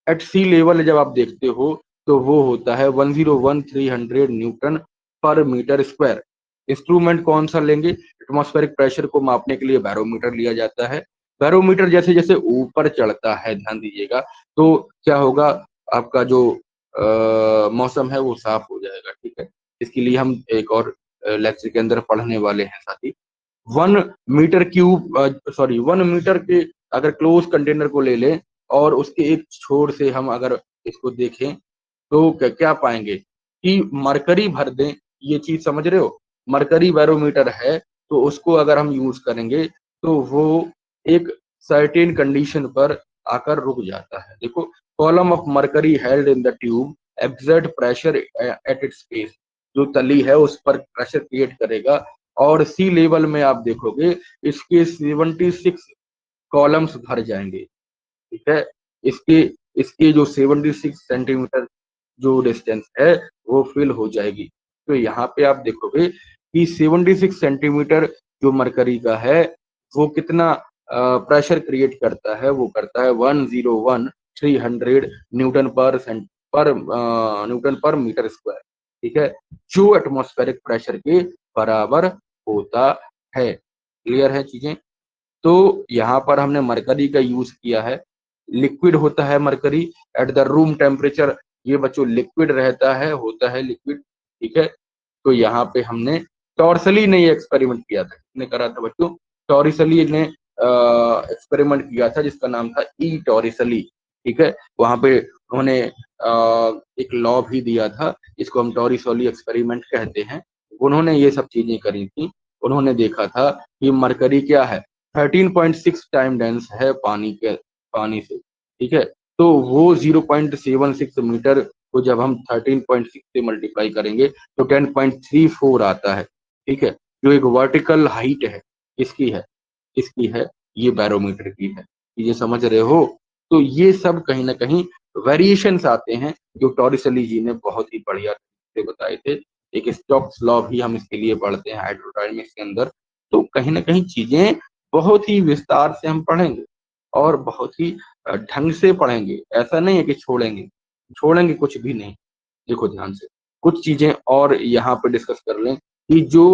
एट सी लेवल जब आप देखते हो तो वो होता है 101300 न्यूटन पर मीटर स्क्वायर। इंस्ट्रूमेंट कौन सा लेंगे? एटमॉस्फेरिक प्रेशर को मापने के लिए बैरोमीटर लिया जाता है। बैरोमीटर जैसे जैसे ऊपर चढ़ता है, ध्यान दीजिएगा, तो क्या होगा, आपका जो मौसम है वो साफ हो जाएगा, ठीक है। इसके लिए हम एक और लेक्चर के अंदर पढ़ने वाले हैं साथी। 1 मीटर के अगर क्लोज कंटेनर को ले लें और उसके एक छोर से हम अगर इसको देखें तो क्या पाएंगे कि मरकरी भर दें। ये चीज समझ रहे हो? मरकरी बैरोमीटर है, तो उसको अगर हम यूज करेंगे तो वो एक सर्टेन कंडीशन पर आकर रुक जाता है। देखो, column of mercury held in the tube exert pressure at its base. जो तली है उस पर प्रेशर क्रिएट करेगा, और सी लेवल में आप देखोगे इसके 76 कॉलम्स भर जाएंगे, ठीक है। इसके इसके जो 76 सेंटीमीटर जो डिस्टेंस है वो फिल हो जाएगी। तो यहाँ पे आप देखोगे कि 76 सेंटीमीटर जो मरकरी का है वो कितना प्रेशर क्रिएट करता है, वो करता है 101300 न्यूटन पर मीटर स्क्वायर, ठीक है, जो एटमॉस्फेरिक प्रेशर के बराबर होता है। क्लियर है चीजें? तो यहाँ पर हमने मरकरी का यूज किया है। लिक्विड होता है mercury at the room temperature. ये बच्चों लिक्विड रहता है, होता है लिक्विड, ठीक है। तो यहाँ पे हमने टॉर्सली ने ये एक्सपेरिमेंट किया था। किसने करा था बच्चों? टॉरिसली ने एक्सपेरिमेंट किया था, जिसका नाम था ई टॉरिसली, ठीक है। वहां पे उन्होंने एक लॉ भी दिया था, जिसको हम टॉरिसली एक्सपेरिमेंट कहते हैं। उन्होंने ये सब चीजें करी थी। उन्होंने देखा था कि मरकरी क्या है, 13.6 टाइम डेंस है पानी से, ठीक है। तो वो 0.76 मीटर को जब हम 13.6 से मल्टीप्लाई करेंगे तो 10.34 आता है, ठीक है। जो एक वर्टिकल हाइट है, किसकी है? किसकी है? ये बैरोमीटर की है। ये समझ रहे हो? तो ये सब कहीं ना कहीं वेरिएशंस आते हैं, जो टॉरिसली जी ने बहुत ही बढ़िया से बताए थे। एक स्टोक्स लॉ भी हम इसके लिए पढ़ते हैं हाइड्रोडायनेमिक्स के अंदर। तो कहीं ना कहीं चीजें बहुत ही विस्तार से हम पढ़ेंगे और बहुत ही ढंग से पढ़ेंगे। ऐसा नहीं है कि छोड़ेंगे, छोड़ेंगे कुछ भी नहीं। देखो ध्यान से कुछ चीजें और यहाँ पे डिस्कस कर लें कि जो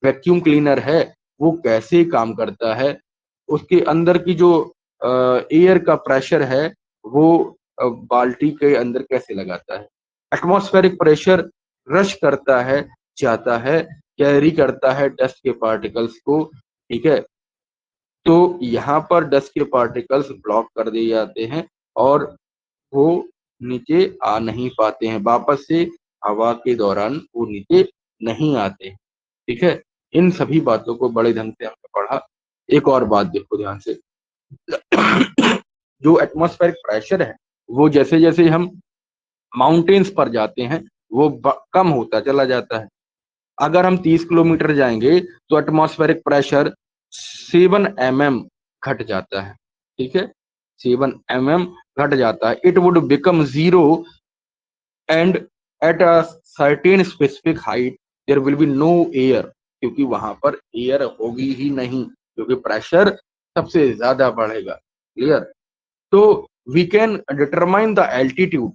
वैक्यूम क्लीनर है वो कैसे काम करता है। उसके अंदर की जो एयर का प्रेशर है वो बाल्टी के अंदर कैसे लगाता है। एटमॉस्फेरिक प्रेशर रश करता है, जाता है, कैरी करता है डस्ट के पार्टिकल्स को, ठीक है। तो यहाँ पर डस्ट के पार्टिकल्स ब्लॉक कर दिए जाते हैं और वो नीचे आ नहीं पाते हैं, वापस से हवा के दौरान वो नीचे नहीं आते, ठीक है। इन सभी बातों को बड़े ढंग से हमने पढ़ा। एक और बात देखो ध्यान से, जो एटमॉस्फेरिक प्रेशर है वो जैसे जैसे हम माउंटेन्स पर जाते हैं वो कम होता चला जाता है। अगर हम 30 किलोमीटर जाएंगे तो एटमॉस्फेरिक प्रेशर 7 mm घट जाता है, ठीक है। 7 mm घट जाता है। It would become zero and at a certain specific height there will be no air, क्योंकि वहां पर एयर होगी ही नहीं, क्योंकि प्रेशर सबसे ज्यादा बढ़ेगा। क्लियर? तो we can determine the altitude,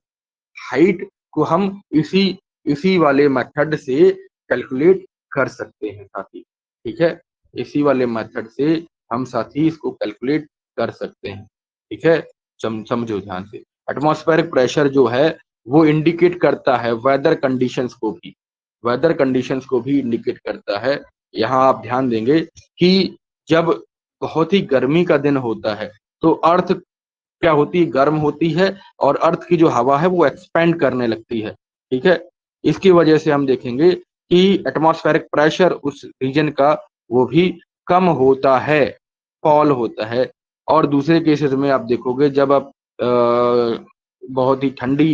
height को हम इसी इसी वाले मेथड से कैलकुलेट कर सकते हैं साथी, ठीक है। इसी वाले मेथड से हम साथी इसको कैलकुलेट कर सकते हैं, ठीक है। समझो ध्यान से। एटमॉस्फेरिक प्रेशर जो है वो इंडिकेट करता है वेदर कंडीशंस को भी, वेदर कंडीशंस को भी इंडिकेट करता है। यहाँ आप ध्यान देंगे कि जब बहुत ही गर्मी का दिन होता है तो अर्थ क्या होती है, गर्म होती है और अर्थ की जो हवा है वो एक्सपेंड करने लगती है, ठीक है। इसकी वजह से हम देखेंगे कि एटमॉस्फेरिक प्रेशर उस रीजन का वो भी कम होता है, फॉल होता है। और दूसरे केसेस में आप देखोगे जब आप बहुत ही ठंडी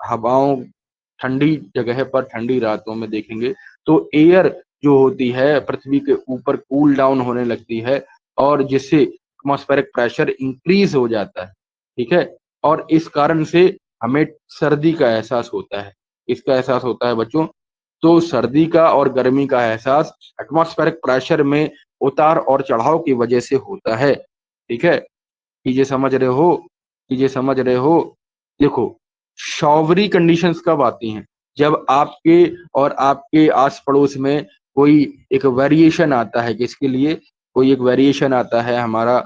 हवाओं, ठंडी जगह पर ठंडी रातों में देखेंगे तो एयर जो होती है पृथ्वी के ऊपर कूल डाउन होने लगती है और जिससे एटमॉस्फेरिक प्रेशर इंक्रीज हो जाता है, ठीक है। और इस कारण से हमें सर्दी का एहसास होता है। किसका एहसास होता है बच्चों? तो सर्दी का और गर्मी का एहसास एटमॉस्फेरिक प्रेशर में उतार और चढ़ाव की वजह से होता है, ठीक है। चीजें समझ रहे हो? चीजें समझ रहे हो? देखो, शॉवरी कंडीशंस कब आती हैं? जब आपके और आपके आस पड़ोस में कोई एक वेरिएशन आता है, किसके लिए? कोई एक वेरिएशन आता है हमारा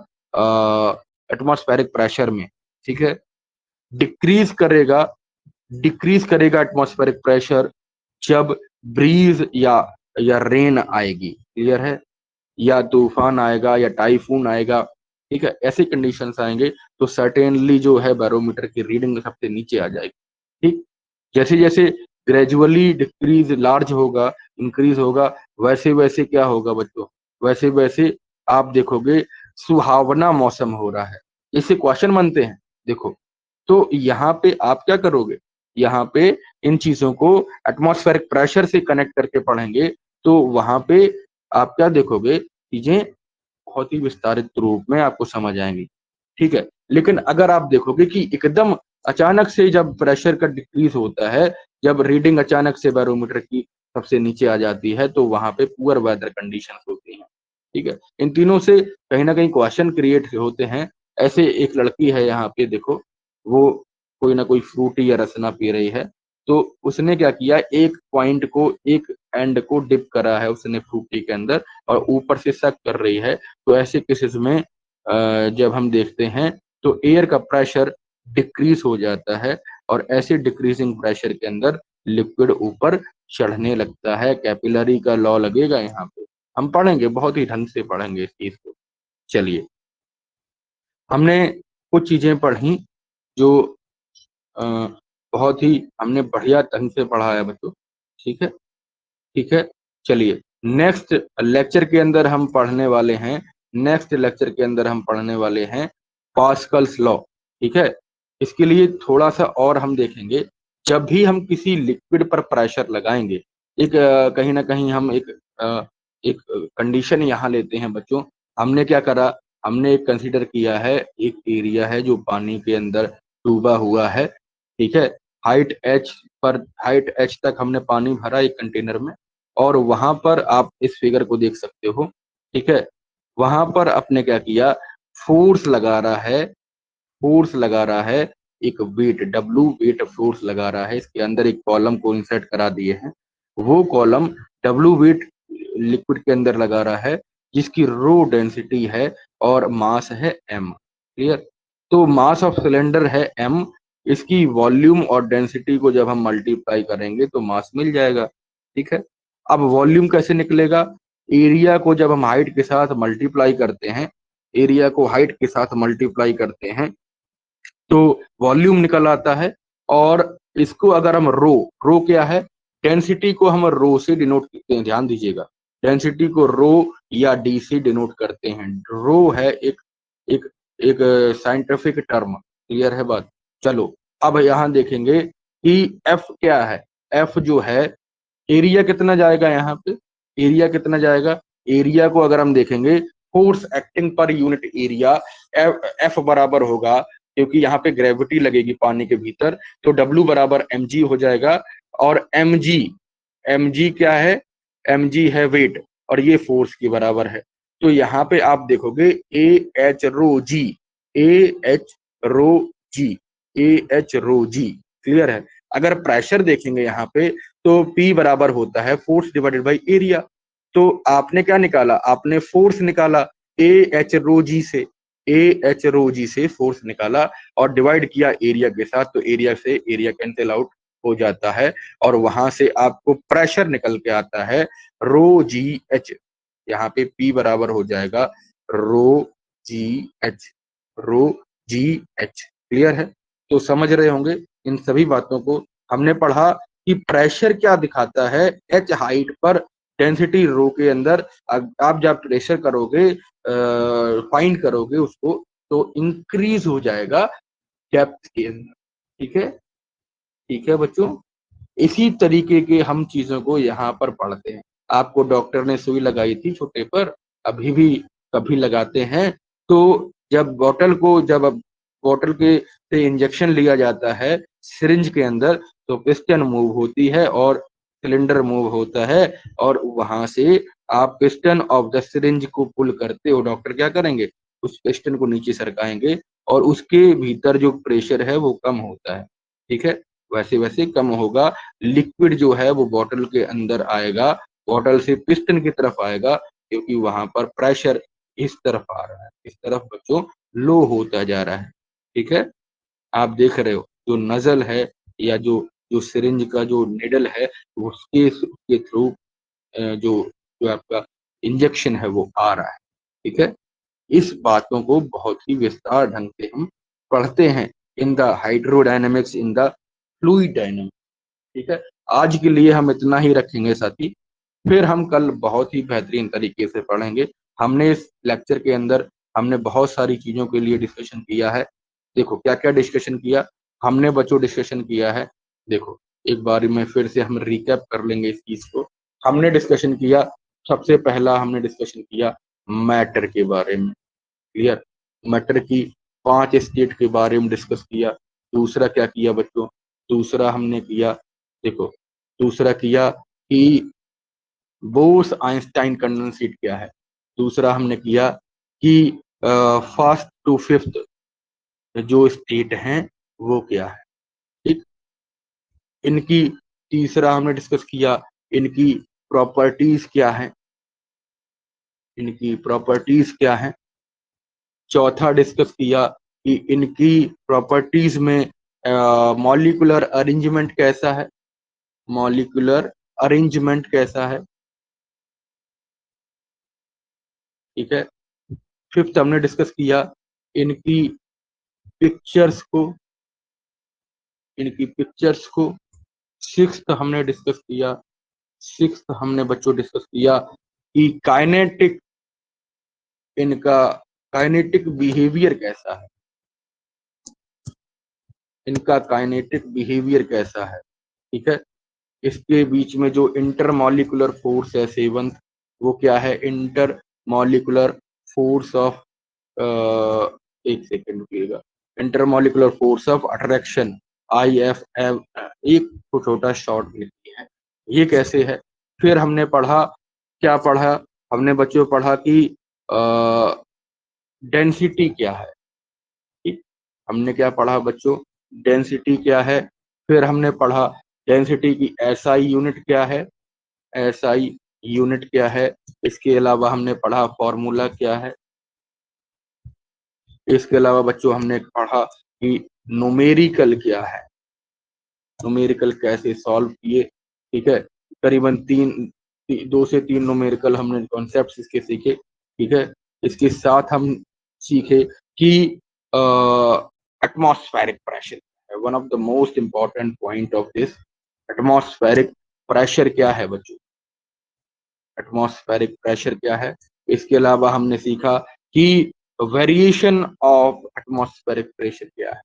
एटमॉस्फेरिक प्रेशर में, ठीक है। डिक्रीज करेगा, डिक्रीज करेगा एटमॉस्फेरिक प्रेशर जब ब्रीज या रेन आएगी, क्लियर है? या तूफान आएगा या टाइफून आएगा, ठीक है। ऐसे कंडीशंस आएंगे तो सर्टेनली जो है बैरोमीटर की रीडिंग सबसे नीचे आ जाएगी, ठीक। जैसे जैसे ग्रेजुअली डिक्रीज लार्ज होगा, इंक्रीज होगा, वैसे वैसे क्या होगा बच्चों? वैसे वैसे आप देखोगे सुहावना मौसम हो रहा है। इससे क्वेश्चन बनते हैं, देखो। तो यहाँ पे आप क्या करोगे? यहाँ पे इन चीजों को एटमॉस्फेरिक प्रेशर से कनेक्ट करके पढ़ेंगे तो वहां पे आप क्या देखोगे? चीजें बहुत ही विस्तारित रूप में आपको समझ आएंगी, ठीक है। लेकिन अगर आप देखोगे कि एकदम अचानक से जब प्रेशर का डिक्रीज होता है, जब रीडिंग अचानक से बैरोमीटर की सबसे नीचे आ जाती है तो वहां पे पुअर वेदर कंडीशंस होती हैं, ठीक है। इन तीनों से कहीं ना कहीं क्वेश्चन क्रिएट होते हैं। ऐसे एक लड़की है यहाँ पे देखो, वो कोई ना कोई फ्रूटी या रसना पी रही है, तो उसने क्या किया, एक पॉइंट को, एक एंड को डिप करा है उसने फ्रूटी के अंदर और ऊपर से सक कर रही है। तो ऐसे केसेस में जब हम देखते हैं तो एयर का प्रेशर डिक्रीज हो जाता है और ऐसे डिक्रीजिंग प्रेशर के अंदर लिक्विड ऊपर चढ़ने लगता है। कैपिलरी का लॉ लगेगा यहाँ पे, हम पढ़ेंगे, बहुत ही ढंग से पढ़ेंगे इस चीज को। चलिए, हमने कुछ चीजें पढ़ी जो अ, बहुत ही हमने बढ़िया ढंग से पढ़ा है बच्चों, ठीक है, ठीक है। चलिए, नेक्स्ट लेक्चर के अंदर हम पढ़ने वाले हैं, नेक्स्ट लेक्चर के अंदर हम पढ़ने वाले हैं पास्कल्स लॉ, ठीक है। इसके लिए थोड़ा सा और हम देखेंगे, जब भी हम किसी लिक्विड पर प्रेशर लगाएंगे, एक कहीं ना कहीं हम एक कंडीशन यहाँ लेते हैं बच्चों। हमने क्या करा, हमने एक कंसीडर किया है, एक एरिया है जो पानी के अंदर डूबा हुआ है, ठीक है। हाइट एच पर, हाइट एच तक हमने पानी भरा एक कंटेनर में और वहां पर आप इस फिगर को देख सकते हो, ठीक है। वहां पर आपने क्या किया, फोर्स लगा रहा है, फोर्स लगा रहा है, एक वेट डब्लू वेट फोर्स लगा रहा है। इसके अंदर एक कॉलम को इंसर्ट करा दिए हैं, वो कॉलम डब्लू वेट लिक्विड के अंदर लगा रहा है जिसकी रो डेंसिटी है और मास है एम, क्लियर। तो मास ऑफ सिलेंडर है एम, इसकी वॉल्यूम और डेंसिटी को जब हम मल्टीप्लाई करेंगे तो मास मिल जाएगा, ठीक है। अब वॉल्यूम कैसे निकलेगा? एरिया को जब हम हाइट के साथ मल्टीप्लाई करते हैं, एरिया को हाइट के साथ मल्टीप्लाई करते हैं तो वॉल्यूम निकल आता है। और इसको अगर हम रो, रो क्या है, डेंसिटी को हम रो से डिनोट करते हैं, ध्यान दीजिएगा। डेंसिटी को रो या डी से डिनोट करते हैं। रो है एक एक एक साइंटिफिक टर्म, क्लियर है बात? चलो, अब यहाँ देखेंगे कि एफ क्या है। एफ जो है, एरिया कितना जाएगा यहाँ पे, एरिया कितना जाएगा? एरिया को अगर हम देखेंगे, force acting per unit area, F बराबर होगा, क्योंकि यहाँ पे ग्रेविटी लगेगी पानी के भीतर, तो डब्ल्यू बराबर mg हो जाएगा। और mg, mg क्या है? mg है वेट और ये फोर्स के बराबर है। तो यहाँ पे आप देखोगे A H rho G, A H rho G, A H rho G, clear है। अगर प्रेशर देखेंगे यहाँ पे तो P बराबर होता है फोर्स डिवाइडेड बाई एरिया। तो आपने क्या निकाला? आपने फोर्स निकाला ए एच रो जी से, ए एच रो जी से फोर्स निकाला और डिवाइड किया एरिया के साथ, तो एरिया से एरिया कैंसिल आउट हो जाता है और वहां से आपको प्रेशर निकल के आता है रो जी एच। यहाँ पे P बराबर हो जाएगा रो जी एच, रो GH। क्लियर है? तो समझ रहे होंगे इन सभी बातों को। हमने पढ़ा कि प्रेशर क्या दिखाता है, H हाइट पर डेंसिटी रो के अंदर आप जब प्रेशर करोगे, फाइंड करोगे उसको, तो इंक्रीज हो जाएगा डेप्थ के अंदर। ठीक है? ठीक है बच्चों, इसी तरीके के हम चीजों को यहाँ पर पढ़ते हैं। आपको डॉक्टर ने सुई लगाई थी छोटे पर, अभी भी कभी लगाते हैं, तो जब बोतल के से इंजेक्शन लिया जाता है सिरिंज के अंदर, तो पिस्टन मूव होती है और सिलेंडर मूव होता है, और वहां से आप पिस्टन ऑफ द सिरिंज को पुल करते हो। डॉक्टर क्या करेंगे, उस पिस्टन को नीचे सरकाएंगे और उसके भीतर जो प्रेशर है वो कम होता है। ठीक है? वैसे वैसे कम होगा, लिक्विड जो है वो बॉटल के अंदर आएगा, बॉटल से पिस्टन की तरफ आएगा, क्योंकि वहां पर प्रेशर इस तरफ आ रहा है, इस तरफ बच्चों लो होता जा रहा है। ठीक है? आप देख रहे हो जो नजल है या जो जो सिरिंज का जो निडल है, उसके थ्रू जो जो आपका इंजेक्शन है वो आ रहा है। ठीक है? इस बातों को बहुत ही विस्तार ढंग से हम पढ़ते हैं in the hydrodynamics, in the fluid dynamics. ठीक है? आज के लिए हम इतना ही रखेंगे साथी, फिर हम कल बहुत ही बेहतरीन तरीके से पढ़ेंगे। हमने इस लेक्चर के अंदर हमने बहुत सारी चीजों के लिए डिस्कशन किया है। देखो क्या क्या डिस्कशन किया हमने बच्चों, डिस्कशन किया है। देखो एक बार में फिर से हम रिकैप कर लेंगे इस चीज को। हमने डिस्कशन किया, सबसे पहला हमने डिस्कशन किया मैटर के बारे में। क्लियर? मैटर की 5 स्टेट के बारे में डिस्कस किया। दूसरा क्या किया बच्चों, दूसरा हमने किया, देखो दूसरा किया कि बोस आइंस्टाइन कंडेंसेट क्या है। दूसरा हमने किया कि फर्स्ट टू फिफ्थ जो स्टेट हैं वो क्या है। ठीक? इनकी तीसरा हमने डिस्कस किया, इनकी प्रॉपर्टीज क्या है, इनकी प्रॉपर्टीज क्या है। चौथा डिस्कस किया कि इनकी प्रॉपर्टीज में मॉलिक्यूलर अरेंजमेंट कैसा है, मॉलिक्यूलर अरेंजमेंट कैसा है। ठीक है? फिफ्थ हमने डिस्कस किया इनकी पिक्चर्स को, इनकी पिक्चर्स को। सिक्स्थ हमने डिस्कस किया, सिक्स्थ हमने बच्चों डिस्कस किया कि काइनेटिक, इनका काइनेटिक बिहेवियर कैसा है, इनका काइनेटिक बिहेवियर कैसा है। ठीक है? इसके बीच में जो इंटरमॉलिकुलर फोर्स है सेवंथ, वो क्या है, इंटर मॉलिकुलर फोर्स ऑफ, एक सेकेंड रुकिएगा, intermolecular force of attraction, IFM। एक छोटा शॉर्ट लिखती है, ये कैसे है। फिर हमने पढ़ा, क्या पढ़ा हमने बच्चों, पढ़ा कि डेंसिटी क्या है। ठीक? हमने क्या पढ़ा बच्चों, डेंसिटी क्या है। फिर हमने पढ़ा डेंसिटी की SI यूनिट क्या है, SI यूनिट क्या है। इसके अलावा हमने पढ़ा फॉर्मूला क्या है। इसके अलावा बच्चों हमने पढ़ा कि न्यूमेरिकल क्या है, न्यूमेरिकल कैसे सॉल्व किए। ठीक है? करीबन 2 से 3 न्यूमेरिकल हमने कॉन्सेप्ट इसके सीखे। ठीक है? इसके साथ हम सीखे कि atmospheric pressure, one of the most important point of this, atmospheric pressure क्या है बच्चों, एटमॉस्फेरिक प्रेशर क्या है। इसके अलावा हमने सीखा कि वेरिएशन ऑफ एटमॉस्फेरिक प्रेशर क्या है,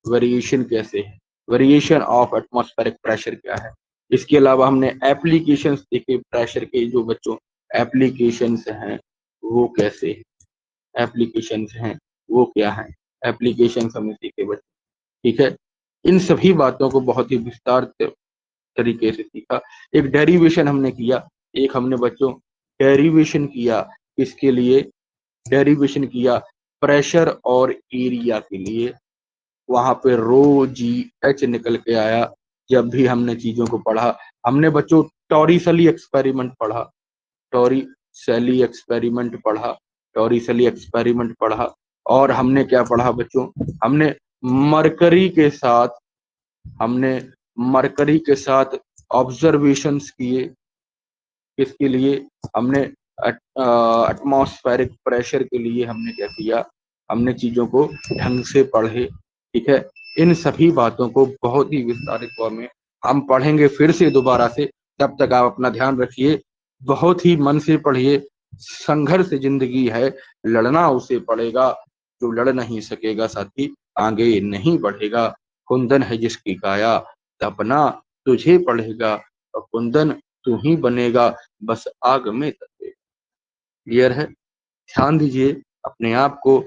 वेरिएशन कैसे है, वेरिएशन ऑफ एटमॉस्फेरिक प्रेशर क्या है। इसके अलावा हमने एप्लीकेशंस देखे प्रेशर के, जो बच्चों एप्लीकेशंस हैं वो कैसे है, एप्लीकेशंस हैं वो क्या है, एप्लीकेशंस हमने सीखे बच्चों। ठीक है? इन सभी बातों को बहुत ही विस्तार तरीके से सीखा। एक डेरिवेशन हमने किया, एक हमने बच्चों डेरिवेशन किया, इसके लिए डेरिवेशन किया प्रेशर और एरिया के लिए। वहां पे ρGH निकल के आया। जब भी हमने चीजों को पढ़ा, हमने बच्चों टॉरिसली एक्सपेरिमेंट पढ़ा, टॉरिसली एक्सपेरिमेंट पढ़ा, टॉरिसली एक्सपेरिमेंट पढ़ा। और हमने क्या पढ़ा बच्चों, हमने मरकरी के साथ, हमने मरकरी के साथ ऑब्जर्वेशंस किए। किसके लिए, हमने एटमॉस्फेरिक प्रेशर के लिए हमने क्या किया, हमने चीजों को ढंग से पढ़े, ठीक है। इन सभी बातों को बहुत ही विस्तारित फॉर्म में हम पढ़ेंगे फिर से दोबारा से। तब तक आप अपना ध्यान रखिए, बहुत ही मन से पढ़िए। संघर्ष जिंदगी है, लड़ना उसे पड़ेगा, जो लड़ नहीं सकेगा साथी आगे नहीं बढ़ेगा। कुंदन है जिसकी काया, तपना तुझे पड़ेगा, और कुंदन तू ही बनेगा, बस आग में तपे। क्लियर है? ध्यान दीजिए, अपने आप को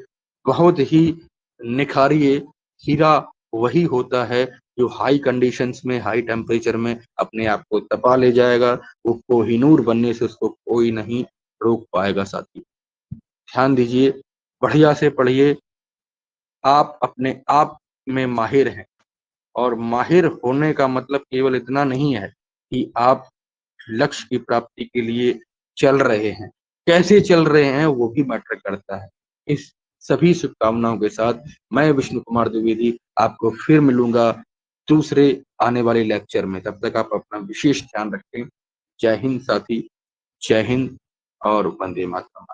बहुत ही निखारिए। हीरा वही होता है जो हाई कंडीशंस में, हाई टेम्परेचर में अपने आप को तपा ले जाएगा। वो कोहिनूर बनने से उसको कोई नहीं रोक पाएगा साथी। ध्यान दीजिए, बढ़िया से पढ़िए। आप अपने आप में माहिर हैं, और माहिर होने का मतलब केवल इतना नहीं है कि आप लक्ष्य की प्राप्ति के लिए चल रहे हैं, कैसे चल रहे हैं वो भी मैटर करता है। इस सभी शुभकामनाओं के साथ मैं विष्णु कुमार द्विवेदी आपको फिर मिलूंगा दूसरे आने वाले लेक्चर में। तब तक आप अपना विशेष ध्यान रखें। जय हिंद साथी, जय हिंद और वंदे मातरम।